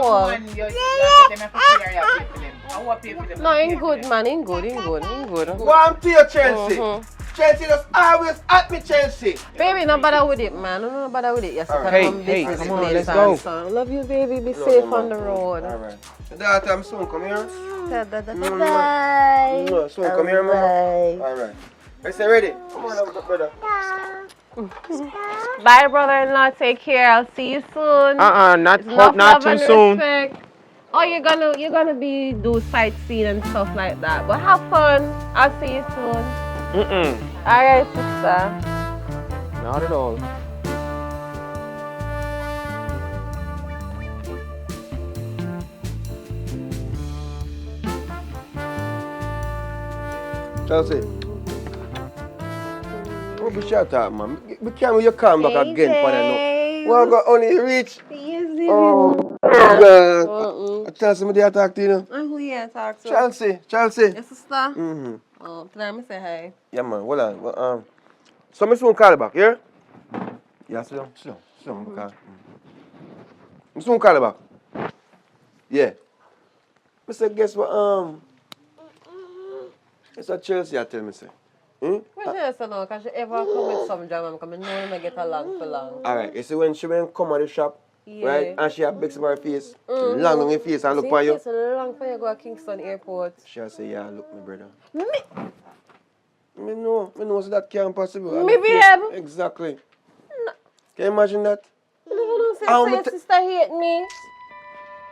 No, ain't good, man. Ain't good. Go on to your Chelsea. Chelsea just always at me, Chelsea. Baby, no bother with it, man. No bother with it. Yes, hey, come on, let's go. Love you, baby. Be safe on the road. Alright. Daughter, I'm soon come here. Bye. No, soon come here, man. Alright. Let's say ready. Come on, brother. Bye, brother-in-law. Take care. I'll see you soon. Not too soon. Respect. Oh, you're gonna be do sightseeing and stuff like that. But have fun. I'll see you soon. Alright, sister. Not at all. Chelsea. What be shut up, man? We can't you come back again for that now. Well, got only reach. Oh, God. Chelsea, me there talk to you now. Who you talk to? Chelsea. Your sister? Mm-hmm. Oh, tell me say hi. Yeah, man. Hold on. Well, so me soon call you back, yeah? Yeah, sit down. Because me soon call you back. Yeah. Me say, guess what? It's a Chelsea, I tell me, say. What you say now? Because she ever come with some drama, because I know we get along for long. Alright, you see when she went come out the shop, right? And she had big her face, long on her face and look for you. So long for you go to Kingston Airport. She'll say, yeah, look, my brother. Me know so that can't possible. Me babe. Exactly. No. Can you imagine that? You don't say so your sister hate me.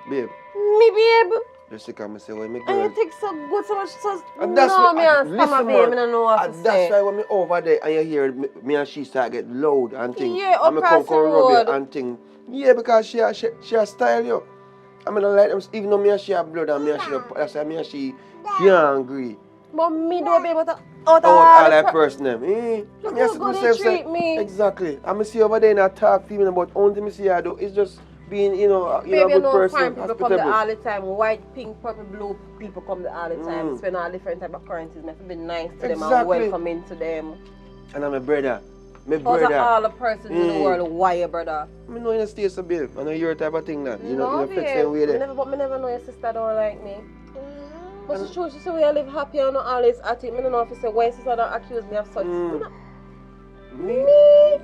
Babe. Me babe. Just to come and say, well, me And girl. you think so good, so much, so... And that's no, why, me and listen, Stammer, babe, I don't know what to say. That's why when me over there and you hear me and she start get loud and thing. Yeah, and me across the road. rub it and thing. Yeah, because she a style, yo. I mean, I like them, even though me and she have blood and me and she, that's why me and she can't agree. But me don't be able to... Out all that person, them. Look how good they treat me. Exactly. And I see over there in a talk to me about only me see her do. It's just being, you know, a good person. Fine people come there all the time. White, pink, purple, blue people come there all the time. Spend all different type of currencies. I have to be nice to them and welcoming to them. And I'm a brother. Out of all the persons in the world, why your brother? I know in the States a bit. I know your type of thing that. You know, babe. flex way there. But I never know your sister don't like me. But it's true, she said we live happy and not always at it. I don't know if you say why sister don't accuse me of such. Me?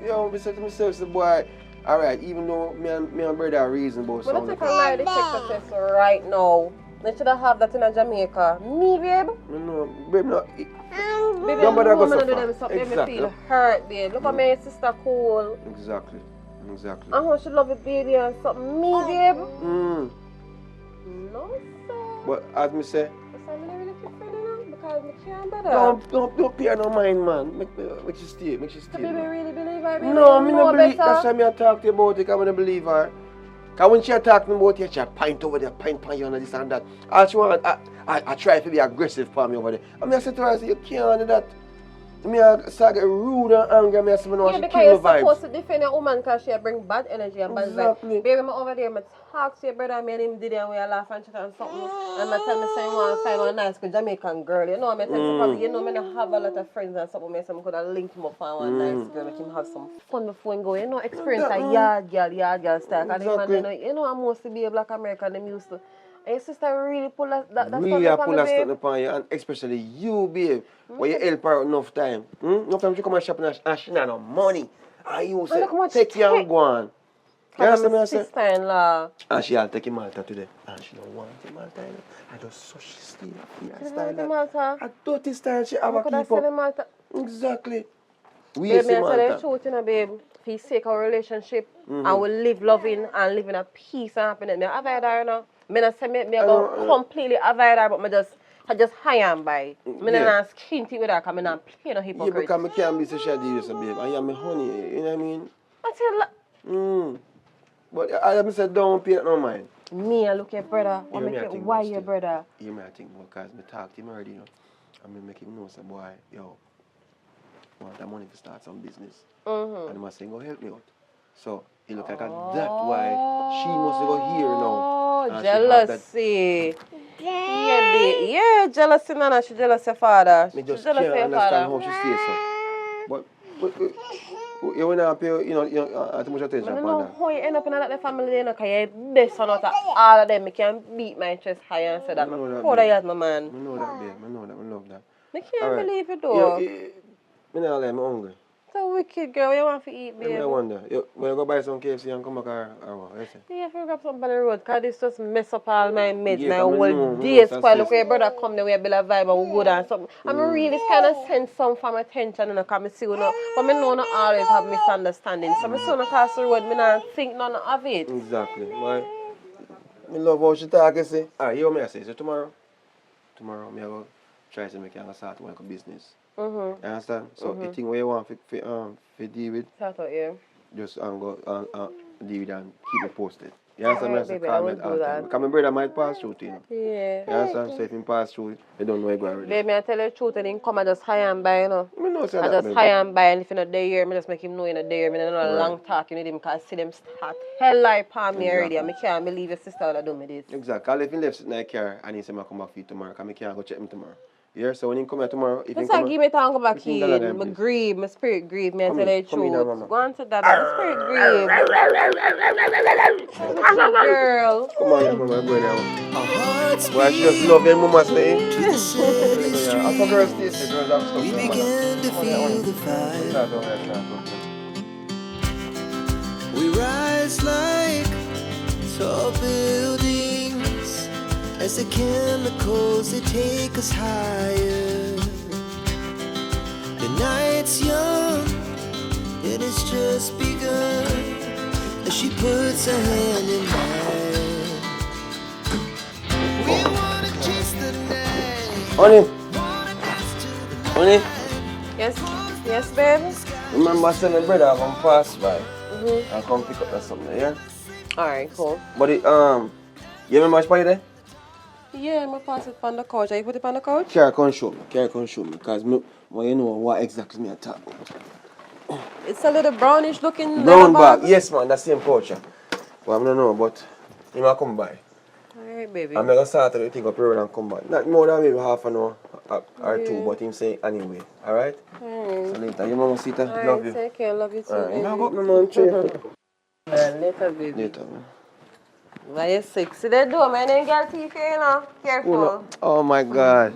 Yo, I said to myself, say, boy, alright, even though me and brother are reasonable. But let's take a lie detector test right now. They should have that in Jamaica. Me, babe? No, babe, no. Baby, don't bother go so do them far. something. Exactly. Me feel hurt, babe. Look at my sister cool. Exactly. And how she love a baby and something. Me, babe? No, sir. But as me say, I'm really because I can't better. Don't pay no mind, man. Make she stay. The baby really believe I baby? No, me no believe. That's why I talk to you about it, because I don't believe her. Because when she talk to me about it, she pint over there, pint you and this and that. All she want, I try to be aggressive for me over there. I mean, I said to her, I said, you can't do that. Me I start get rude and angry. Me I say, no, Yeah, she because kill you're my supposed vibes. to defend your woman because she bring bad energy and bad Exactly. vibes. Baby, I'm over there, I talk to your brother, me and him did it and we laugh and chat and something. And I tell me saying, want to find one nice good Jamaican girl. You know, I tell you, probably, you know, I don't have a lot of friends and something. I could have linked him up on one nice girl, make him have some fun before him go. You know, experience a yard girl style. And Exactly. man, you know, I'm mostly be a black American, them used to. And your sister really pull that Really, stuff I up on pull me, that babe. stuff upon you, and especially you, babe. Where you help her enough time. Enough time she come and shop and she not no money. And you say, look how much take you and go on. You Because understand me? I'm I a say? sister-in-law. And she'll take him Malta today. And she don't want him Malta. I just so she steal her She style. don't want Malta. A dirty style she have I a could have keep said up. in Malta. Exactly. We Babe, see me I tell you the Malta. truth, you know, babe. For the sake of our relationship, I will live loving and live in a peace and happiness. Me avoid her, you know. Me not say me go completely avoid her, but I just high and by. Me not skin it with her because I not play no Yeah, hypocrite. because I can't be so shy to you, so babe. I am my honey, you know what I mean? I tell you, But I said, don't pay no mind. me I look at brother. You What make it why your brother? You may think because I talk to him already, you know. I mean, make him know, say, boy, yo, I want that money to start some business. And he must say, go help me out. So, he look like that's why she must go here now. Oh, jealousy. Yeah, babe. Yeah, jealousy, Nana. She jealous of your father. Me She just jealous can't of your understand father. how she stays so. But you will not pay, you know, too much attention I don't upon know that. how you end up in that family, you know, because you're best out of all of them. I can beat my chest high and say that. I'm proud of you as my man. I know that, babe. I know that. I love that. I can't believe it, You, though. me not like, I'm hungry. It's a wicked girl. What you want to eat, baby? I wonder. When you go buy some KFC and come back or what? You say? Yeah, if you grab something on the road, because this just mess up all my meds. Yeah, My 'cause I know, whole I day know, spoil. Look sis. where your brother come, then we have a vibe and we go down something. I'm really kind of send some from attention, you know, because I see you know. But I know not always have misunderstanding. So I see you cross the road, I not think none of it. Exactly. My, I love how she talk, you see. Alright, you know what I say? So tomorrow, me I go try to make you start one business. You understand? So the thing where you want to deal with, Start out here. just go deal with and keep it posted. You understand? Alright, Me I say baby, I call me will at all do time. that. Because my brother might pass through, you know. Yeah. You understand? So if he pass through, you don't know where you go already. Baby, I tell you the truth, I didn't come, I just high and buy, you know. I know say I that, just baby. high and buy, and if you're not there, I just make him know you're not there. I don't know a long talking with him because I see them start hell like palm me already, and I can't believe your sister would do me this. Exactly. I'll if he left sitting in the car and he say, I come back for you tomorrow because I can't go check him tomorrow. Yeah, so when he come here tomorrow, if he Just come give me time to go back you can in. I grieve, my spirit grieve, me I Come tell you in, the come in now, truth. mama. Go on to that, my spirit grieve. Girl. Come on, mama, go now. Why she just love your mama saying? I forgot girls this, the girls have stuff. We began to feel the fire. We rise like tall buildings as the chemicals they take us higher. The night's young, it has just begun as she puts her hand in mine. We wanna chase the night. Honey, Yes, babe. remember saying my brother come pass by and come pick up that something, yeah? Alright, cool. But you remember which party there? Yeah, I'm gonna pass it on the couch. Are you put it on the couch? Carry come show me, because you know what exactly me I talk about. It's a little brownish looking Brown leather bag, yes man, that same pouch. Well, I don't know, but he might come by. Alright, baby. I'm going to start to think up and come back. Not more than maybe half an hour or two, but him say anyway. Alright? So later, your mama Sita, love you. Take care, love you too. Alright, you know, go up my man chair. Later, baby. Later, man. Why you sick? See that door, man. Ain't got teeth here, you know. Careful. Oh my God.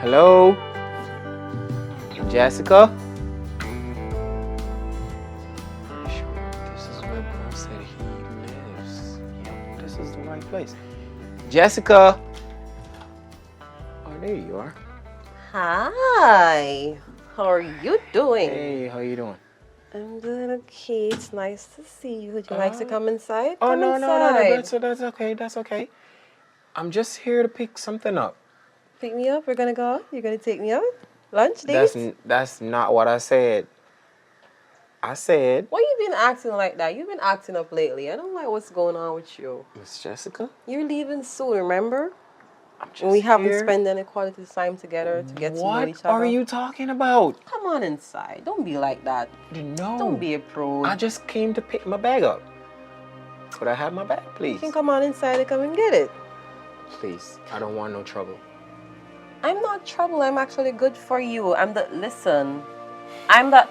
Hello? Jessica? This is where bro said he lives. Yep, this is the right place. Jessica! Oh, there you are. Hi. How are you doing? Hey, how you doing? I'm doing okay. It's nice to see you. Would you like to come inside? Oh, Come no, inside. that's okay, that's okay. I'm just here to pick something up. Pick me up. We're gonna go out. You're gonna take me out. Lunch, dates. That's not what I said. I said, Why you been acting like that? You've been acting up lately. I don't like what's going on with you. Miss Jessica, You're leaving soon, remember? I'm just And we haven't here. spent any quality time together to get to know each What other. are you talking about? Come on inside. Don't be like that. No. Don't be a prude. I just came to pick my bag up. Could I have my bag, You please? can come on inside and come and get it. Please, I don't want no trouble. I'm not trouble. I'm actually good for you. Listen. I'm that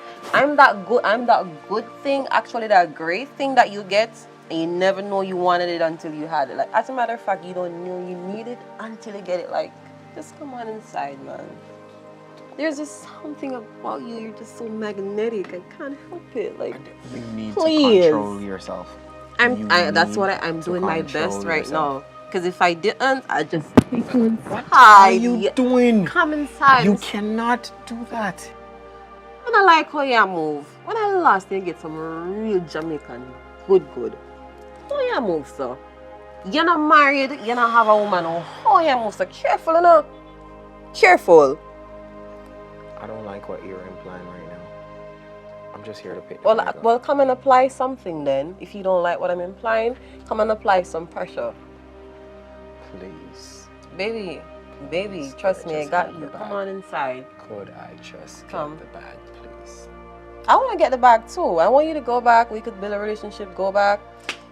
good thing, actually that great thing that you get and you never know you wanted it until you had it. Like, as a matter of fact, you don't know you need it until you get it. Like, just come on inside, man. There's just something about you. You're just so magnetic. I can't help it. Like, You need please. to control yourself. That's what I'm to doing my control best right yourself. now. Because if I didn't, I'd just take you inside. What are you doing? Come inside. You cannot do that. And I like how you move. When I last you get some real Jamaican good. How you move, sir? You're not married, you don't have a woman. How you move, sir? Careful, you know? Careful. I don't like what you're implying right now. I'm just here to pick your bag up. Well, come and apply something then. If you don't like what I'm implying, come and apply some pressure. Please. Baby, trust me, I just got have you. the bag? Come on inside. Could I just Come. get the bag, please? I want to get the bag too. I want you to go back. We could build a relationship, go back.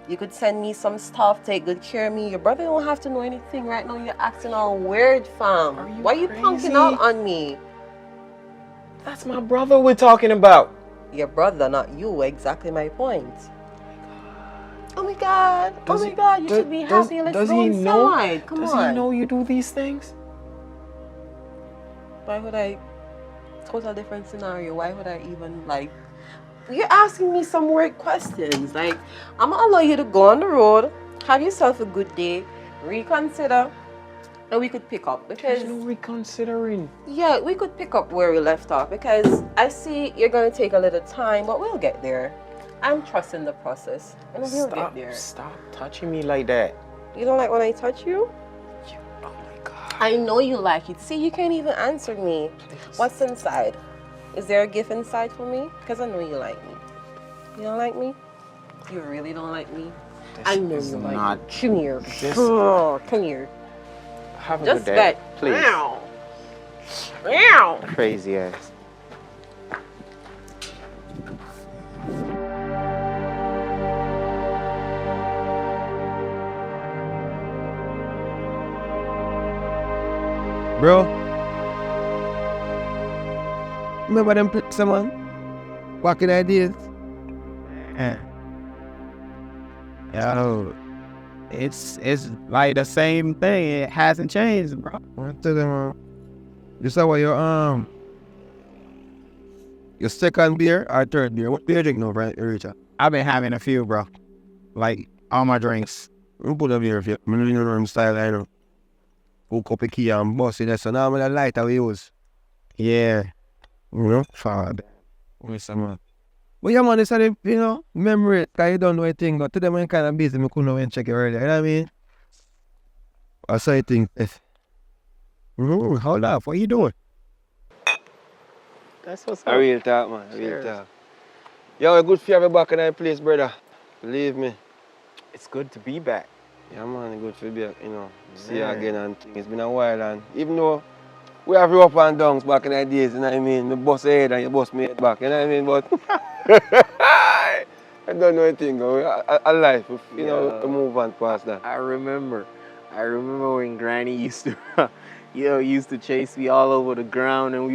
You could send me some stuff, take good care of me. Your brother don't have to know anything right now. You're acting all weird, fam. Are you Why you crazy? punking out on me? That's my brother we're talking about. Your brother, not you. Exactly my point. Oh my God. Does Oh my he- God. You does- should be does- happy. Let's does go he know- inside. Come Does on. he know you do these things? Why would I? Total different scenario. Why would I even like? You're asking me some weird questions. Like, I'm gonna allow you to go on the road, have yourself a good day, reconsider, and we could pick up because There's no reconsidering. yeah, we could pick up where we left off because I see you're gonna take a little time, but we'll get there. I'm trusting the process, and we'll get there. Stop touching me like that. You don't like when I touch you? Oh my God. I know you like it. See, you can't even answer me. Please. What's inside? Is there a gift inside for me? Because I know you like me. You don't like me? You really don't like me? I know is you like not- me. Come here. this- Come here. Have a Just good day. bet. Please. Meow. Meow. Crazy ass. Bro. Remember them pics, man? Back in the days? Yo, it's like the same thing. It hasn't changed, bro. I tell them, you saw what your second beer or third beer? What beer you drink now, right, Richard? I've been having a few, bro. Like all my drinks. You put a beer if you know style, I know. Hook up a key and bust it. So now I'm the lighter we use. Yeah. You know? Father. With some But yeah, man, it's a, memory. Because you don't know anything. But today, I'm kind of busy. I couldn't even check it earlier. You know what I mean? I saw you think. Hold up. What you doing? That's what's A up. real talk, man. A real Cheers. talk. Yo, good for you to be back in that place, brother. Believe me. It's good to be back. Yeah, man, good for you, see you Man. again and things. It's been a while, and even though we have you up and downs back in the days, you know what I mean? Me bust your head and you bust me head back, you know what I mean? But I don't know anything, a life, you know, to move on past that. I remember when Granny used to, used to chase me all over the ground, and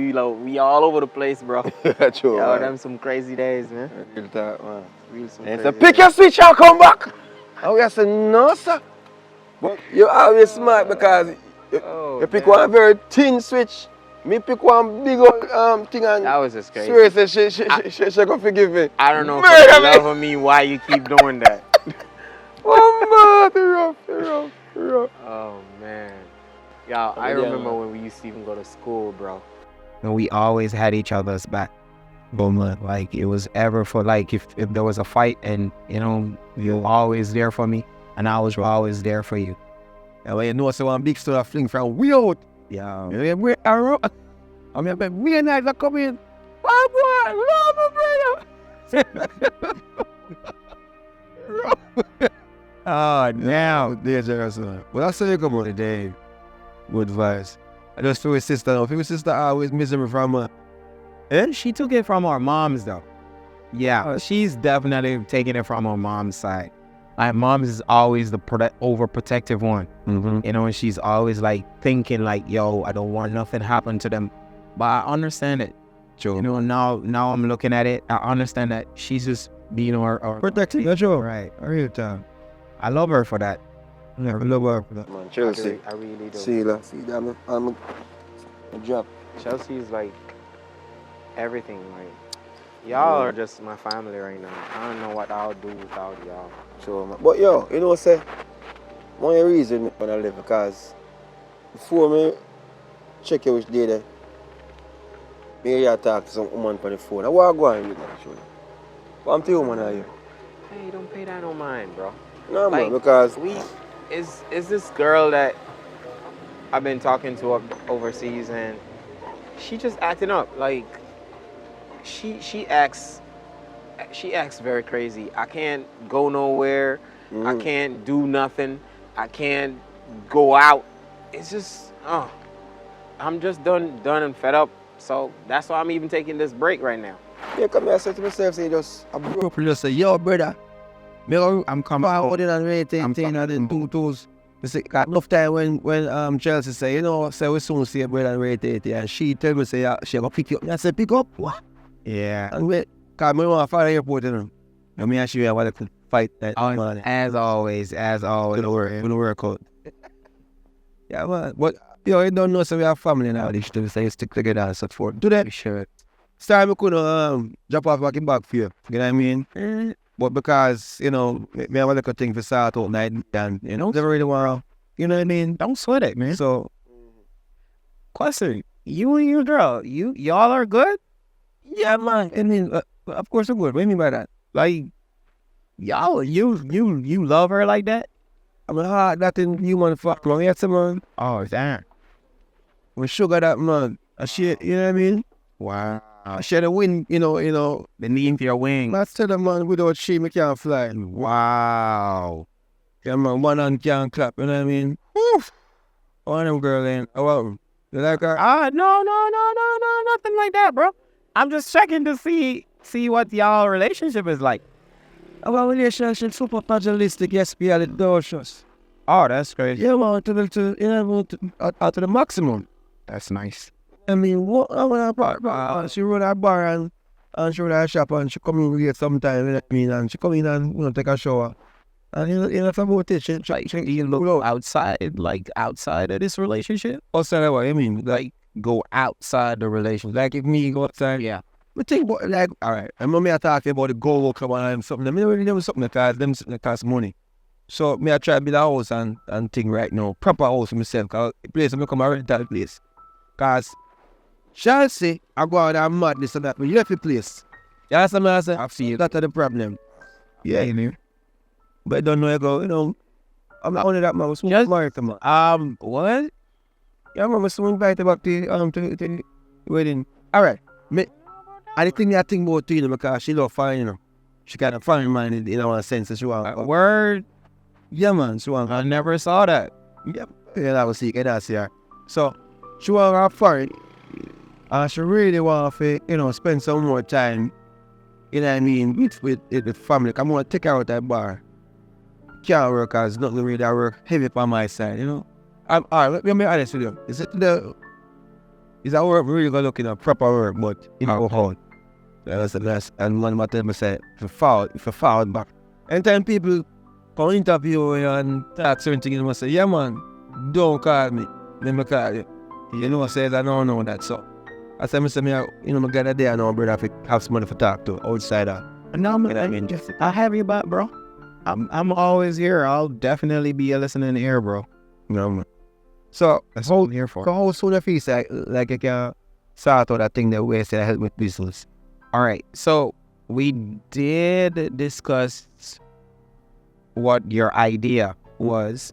we all over the place, bro. True, Yo, man. them some crazy days, man. Real talk, man. Real some And crazy so pick days. your switch and come back. And we say, no, sir. But you're always smart because you pick man. one very thin switch. Me pick one big old thing and That was just crazy. swear say she gonna forgive me. I don't know if Murder it's me. love of me why you keep doing that. Oh man, you're rough. Oh man. Y'all, I Yeah, remember man. when we used to even go to school, bro. And we always had each other's back. Boom, like it was ever for like if there was a fight and you were always there for me and I was always there for you. And when you know so one big story fling from way out. Yeah. We are we nice are coming. Oh boy, love my brother. Oh, now. Dangerous, man. Well, that's how you come out today. Good advice. I just feel his sister now. His sister always missing me from her. And she took it from our moms, though. Yeah, she's definitely taking it from her mom's side. My mom is always the overprotective one. You know, and she's always like thinking like, yo, I don't want nothing happen to them. But I understand it. True. You know, now I'm looking at it. I understand that she's just being our protecting. That's true. Right. Real time. I love her for that. Yeah, I love her for that. Man, Chelsea. I really do. See that, I'm a drop. Chelsea's like everything. Like y'all are just my family right now. I don't know what I'll do without y'all. Sure, man. But yo, you know, say one reason when I live because before me check you which day there, me here talk to some woman on the phone. I want to go on with that actually. But I'm the woman are you? Hey, don't pay that no mind, bro. No, Like, man, because is this girl that I've been talking to up overseas and she just acting up. Like she acts very crazy. I can't go nowhere. I can't do nothing. I can't go out. It's just I'm just done and fed up. So that's why I'm even taking this break right now. Yeah, come here, I said to myself, say I broke up and just say, yo, brother, I'm coming out and waiting, and then 2 toes. I say, got enough time when Chelsea say, you know, say we soon see a brother and waiting, and she tell me, say, she gonna pick you up. I said, pick up? What? Yeah. And wait, because I want to find the airport, you know. And me and she want to fight that morning. As always. Gonna work out. Yeah, man. But, yo, you don't know, so we have family now, this to say, stick together and so forth. Do that. Sure. Start me couldn't drop off back in back for you. You know what I mean? But because, you know, me have a little thing for start out night and, you know, never really want to, you know what I mean? Don't sweat it, man. So, question, you and your girl, y'all are good? yeah, man. I mean, of course I'm good. What do you mean by that? Like, y'all, you love her like that? I'm like, nothing human fuck wrong. Yes, man. Oh, damn. We sugar that, man. A shit, you know what I mean? Wow. Share the wind, you know. The need for your wings. That's tell them, man, without she, me can't fly. Wow. Yeah, man, one hand can't clap, you know what I mean? Woof. One of them girl ain't. Oh, well, you like her? No, nothing like that, bro. I'm just checking to see what y'all relationship is like. Our relationship super pugilistic, yes, we are delicious. Oh, that's great. Yeah, man, to the maximum. That's nice. I mean, what? I want to she run her bar and she run her shop and she come in here sometime, you know what I mean? And she come in and, you know, take a shower. And you know about it, she You look outside of this relationship? outside of what you mean? Like, go outside the relationship. Like if me go outside, Yeah. but think about like, all right. I remember me talking about the go club and something. I mean, really there was something that cost money. So me I try to build a house and thing right now, proper house for myself. Cause the place I'm come a rental place. Cause Chelsea, I go out and madness and that, but you left the place. You understand what I say? I feel That's the problem. Yeah, you know. But I don't know, I go, you know, I'm not only that man, I was married to man. What? Yeah, man, I was invited back to the wedding. All right, me. I think I think about you know, because she love fine, you know. She kind of fine minded in a sense that she want. Word? Yeah, man, she want. I never saw that. Yeah, I was sick, that's her. So she want her foreign. And she really want to, you know, spend some more time, you know what I mean, with the family. I'm going to take her out that bar. Can't work as nothing really that work heavy on my side, you know. All right, let me be honest with you. Is that work really good looking at proper work, but it go hard. That's the last. And one more time I say, if you fall back. Anytime people come interview you and talk certain things, you must say, yeah man, don't call me. Let me call you. You know, I says I don't know that. So I say, you know, I got a day I know, brother, if I have somebody to talk to outside that. No, man, I mean, I have your back, bro. I'm always here. I'll definitely be a listening ear, bro. You know, man. So That's what I'm here for. how soon I feel like I can sort out that thing that way to help with business. All right. So we did discuss what your idea was.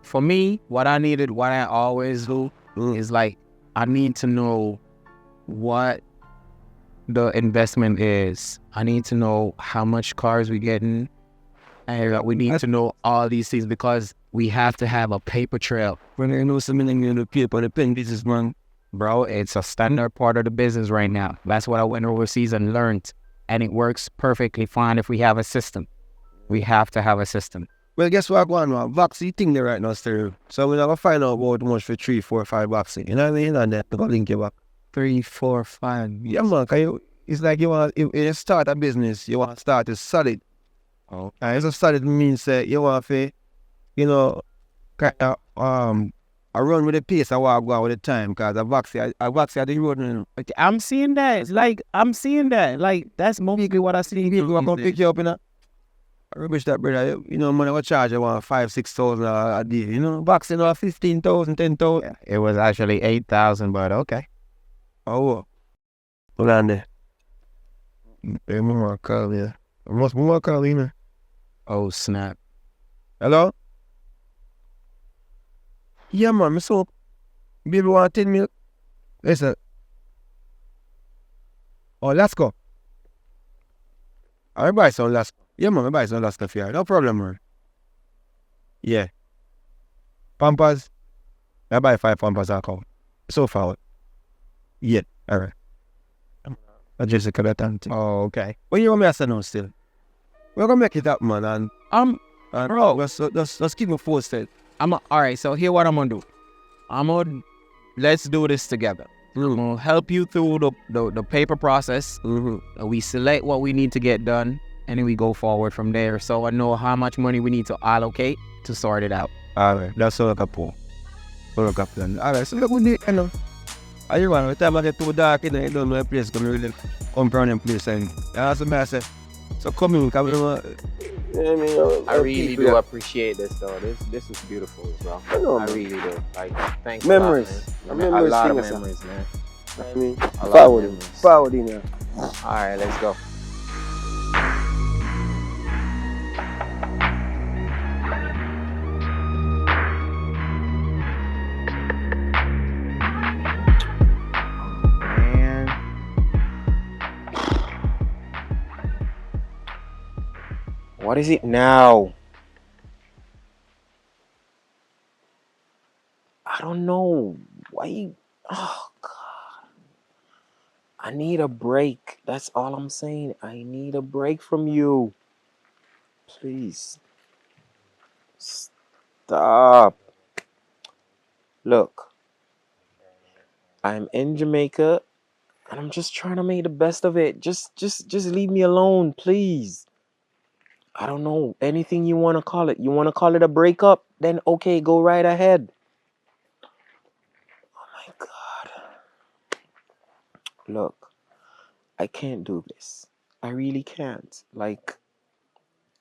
For me, what I always do is like, I need to know what the investment is. I need to know how much cars we're getting. And we need to know all these things because we have to have a paper trail. When I know something in the paper, the pen business, man. Bro, it's a standard part of the business right now. That's what I went overseas and learned. And it works perfectly fine if we have a system. We have to have a system. Well, guess what, man? Vaccine thing there right now, still. So we're going to find out about how much for 3, 4, 5 vaccine. You know what I mean? And then we're going to link you back. 3, 4, 5. Yeah, man. It's like if you start a business, you want to start it solid. Oh. And it's a solid means that you want to, you know, kind of, I run with the pace. I want to go out with the time because I vaccine at the road. You know. I'm seeing that. I'm seeing that. Like, that's mostly what I see. People are going to pick you up, you know. Rubbish that, brother. You know, money I charge you want 5,000-6,000 a day. You know, vaccine or 15,000, 10,000. Yeah, it was actually 8,000, but okay. Oh, hold on there. Hey, mama call you. Mama call you, man. Oh, snap. Hello? Yeah, man, me so. Baby want 10 milk. Listen. Oh, let's go. I buy some last. Yeah, man, I buy some last stuff here. No problem, man. Yeah. Pampers. I buy 5 Pampers I come. So far. Yeah, alright. I just got that thing. Oh, okay. When you want me to say no still? We're gonna make it up, man, and bro, let's keep me posted. All right, so here what I'm gonna do. Let's do this together. I'm gonna help you through the paper process. We select what we need to get done, and then we go forward from there. So I know how much money we need to allocate to sort it out. Alright, that's all I got for. All I got plan. Alright, so look, you know. Are you one? The time I get too dark, you know, you don't know a place gonna really come from them place, and that's the message. So come in, come in. Yeah, I mean, I really do appreciate this though. This is beautiful, bro. I really do. Like, thanks. Memories. A lot of memories, man. I mean, A lot of memories. forward in here. All right, let's go. What is it now? I don't know. Why? Oh, God. I need a break. That's all I'm saying. I need a break from you. Please. Stop. Look. I'm in Jamaica and I'm just trying to make the best of it. Just leave me alone, please. I don't know. Anything you want to call it. You want to call it a breakup? Then okay, go right ahead. Oh my God. Look, I can't do this. I really can't. Like,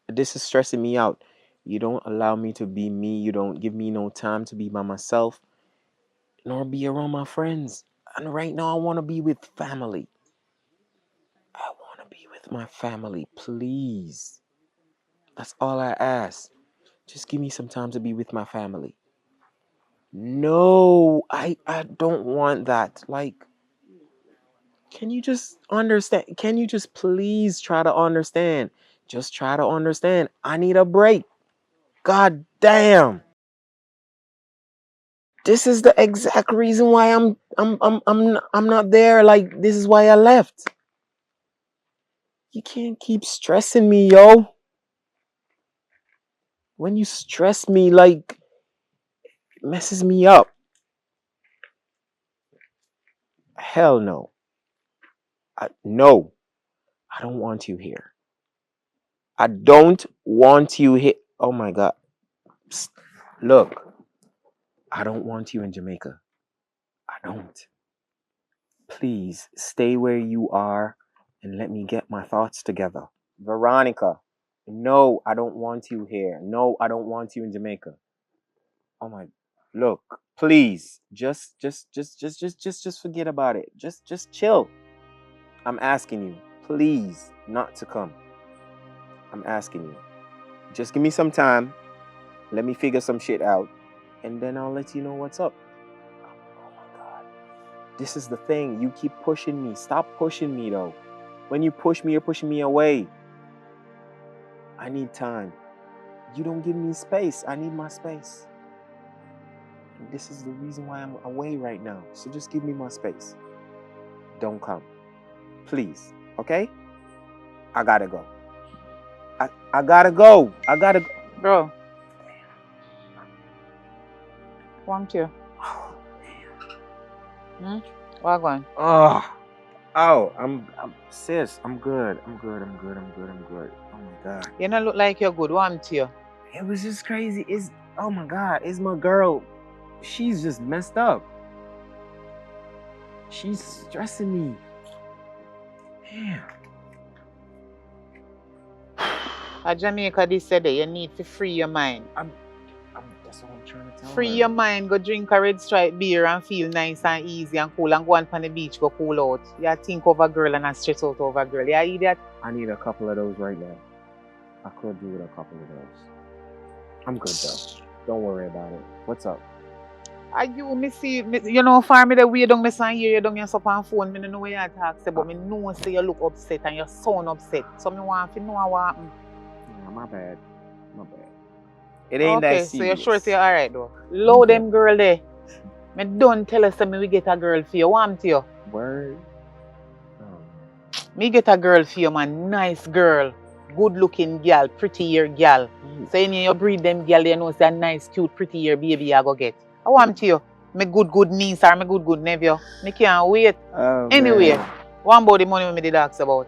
this is stressing me out. You don't allow me to be me. You don't give me no time to be by myself, nor be around my friends. And right now, I want to be with family. I want to be with my family, please. That's all I ask. Just give me some time to be with my family. No, I don't want that. Like, can you just understand? Can you just please try to understand? Just try to understand. I need a break. God damn. This is the exact reason why I'm not there. Like, this is why I left. You can't keep stressing me, yo. When you stress me, like, it messes me up. Hell no. No. I don't want you here. I don't want you here. Oh my God. Psst. Look, I don't want you in Jamaica. I don't. Please stay where you are and let me get my thoughts together. Veronica, no, I don't want you here. No, I don't want you in Jamaica. Oh my, look, please, just forget about it. Just chill. I'm asking you, please, not to come. I'm asking you. Just give me some time. Let me figure some shit out. And then I'll let you know what's up. Oh my God. this is the thing. You keep pushing me. Stop pushing me, though. When you push me, you're pushing me away. I need time. You don't give me space. I need my space. And this is the reason why I'm away right now. So just give me my space. Don't come. Please. Okay? I gotta go. I gotta go. I gotta go. Bro. Want you? What going? Oh, I'm sis. I'm good. I'm good. Oh my God. You don't look like you're good. Want you? It was just crazy. Oh my God. It's my girl. She's just messed up. She's stressing me. Damn. At Jamaica this said that you need to free your mind. That's what I'm trying to tell Free her. your mind, go drink a Red Stripe beer and feel nice and easy and cool and go on the beach, go cool out. You think of a girl and not stress out over a girl. You idiot? I need a couple of those right now. I could do with a couple of those. I'm good though. Don't worry about it. What's up? Me see, you know, for me the way down this and here, you don't get up on phone, I don't know what you talk about, but I know say you look upset and you sound upset. So I want to know what happened. Yeah, my bad. It ain't that serious. So you're sure say you're alright though? Low them girl there. Me don't tell us that me we get a girl for you. Want you? Word. Me get a girl for you, man. Nice girl. Good looking girl. Pretty hair girl. So you breed them girl, you know, say a nice, cute, pretty hair baby I go get. I want you. Me good niece or me good nephew. Me can't wait. Anyway, what about the money me did ask about?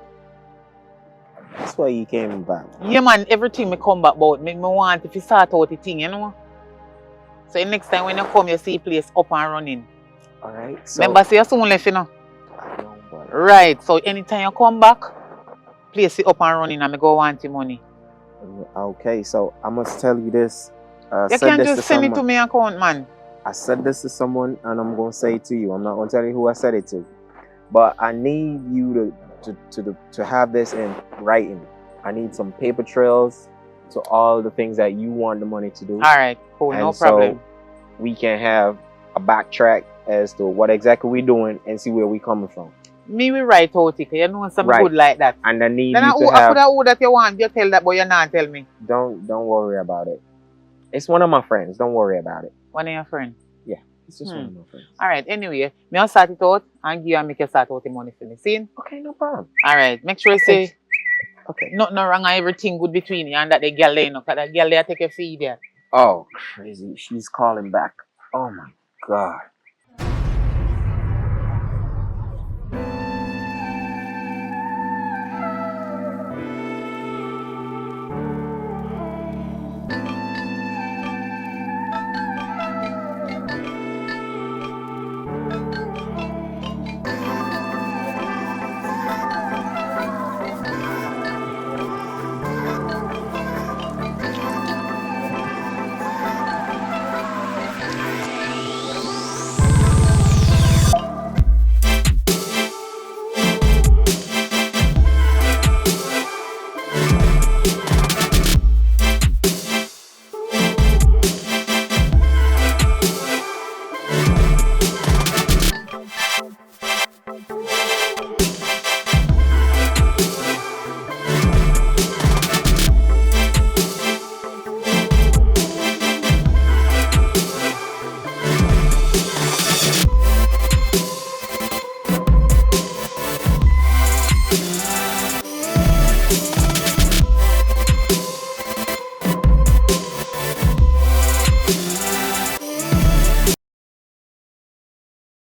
That's why you came back. Yeah, man, everything me come back about, me want if you start out the thing, you know. So next time when you come, you see the place up and running. Alright. So remember, say you soon left, you know. I know, but Right. So anytime you come back, place it up and running and me go want your money. okay, so I must tell you this. You can't just send it to me account, man. I said this to someone and I'm gonna say it to you. I'm not gonna tell you who I said it to. But I need you to have this in writing. I need some paper trails to all the things that you want the money to do. Alright, cool, and no problem. So we can have a backtrack as to what exactly we're doing and see where we're coming from. Me we write out it, you know something good like that. And I need then you to I have... could have that you want, you tell that, but you not tell me. Don't worry about it. It's one of my friends. Don't worry about it. One of your friends? Yeah, it's just one of my friends. Alright, anyway, me I'll start it out and give you make you start out the money for me. See? Okay, no problem. Alright, make sure you say okay. Nothing wrong and everything good between you and that the girl there, you know, because that girl there take a feed there. Oh, crazy. She's calling back. Oh my God.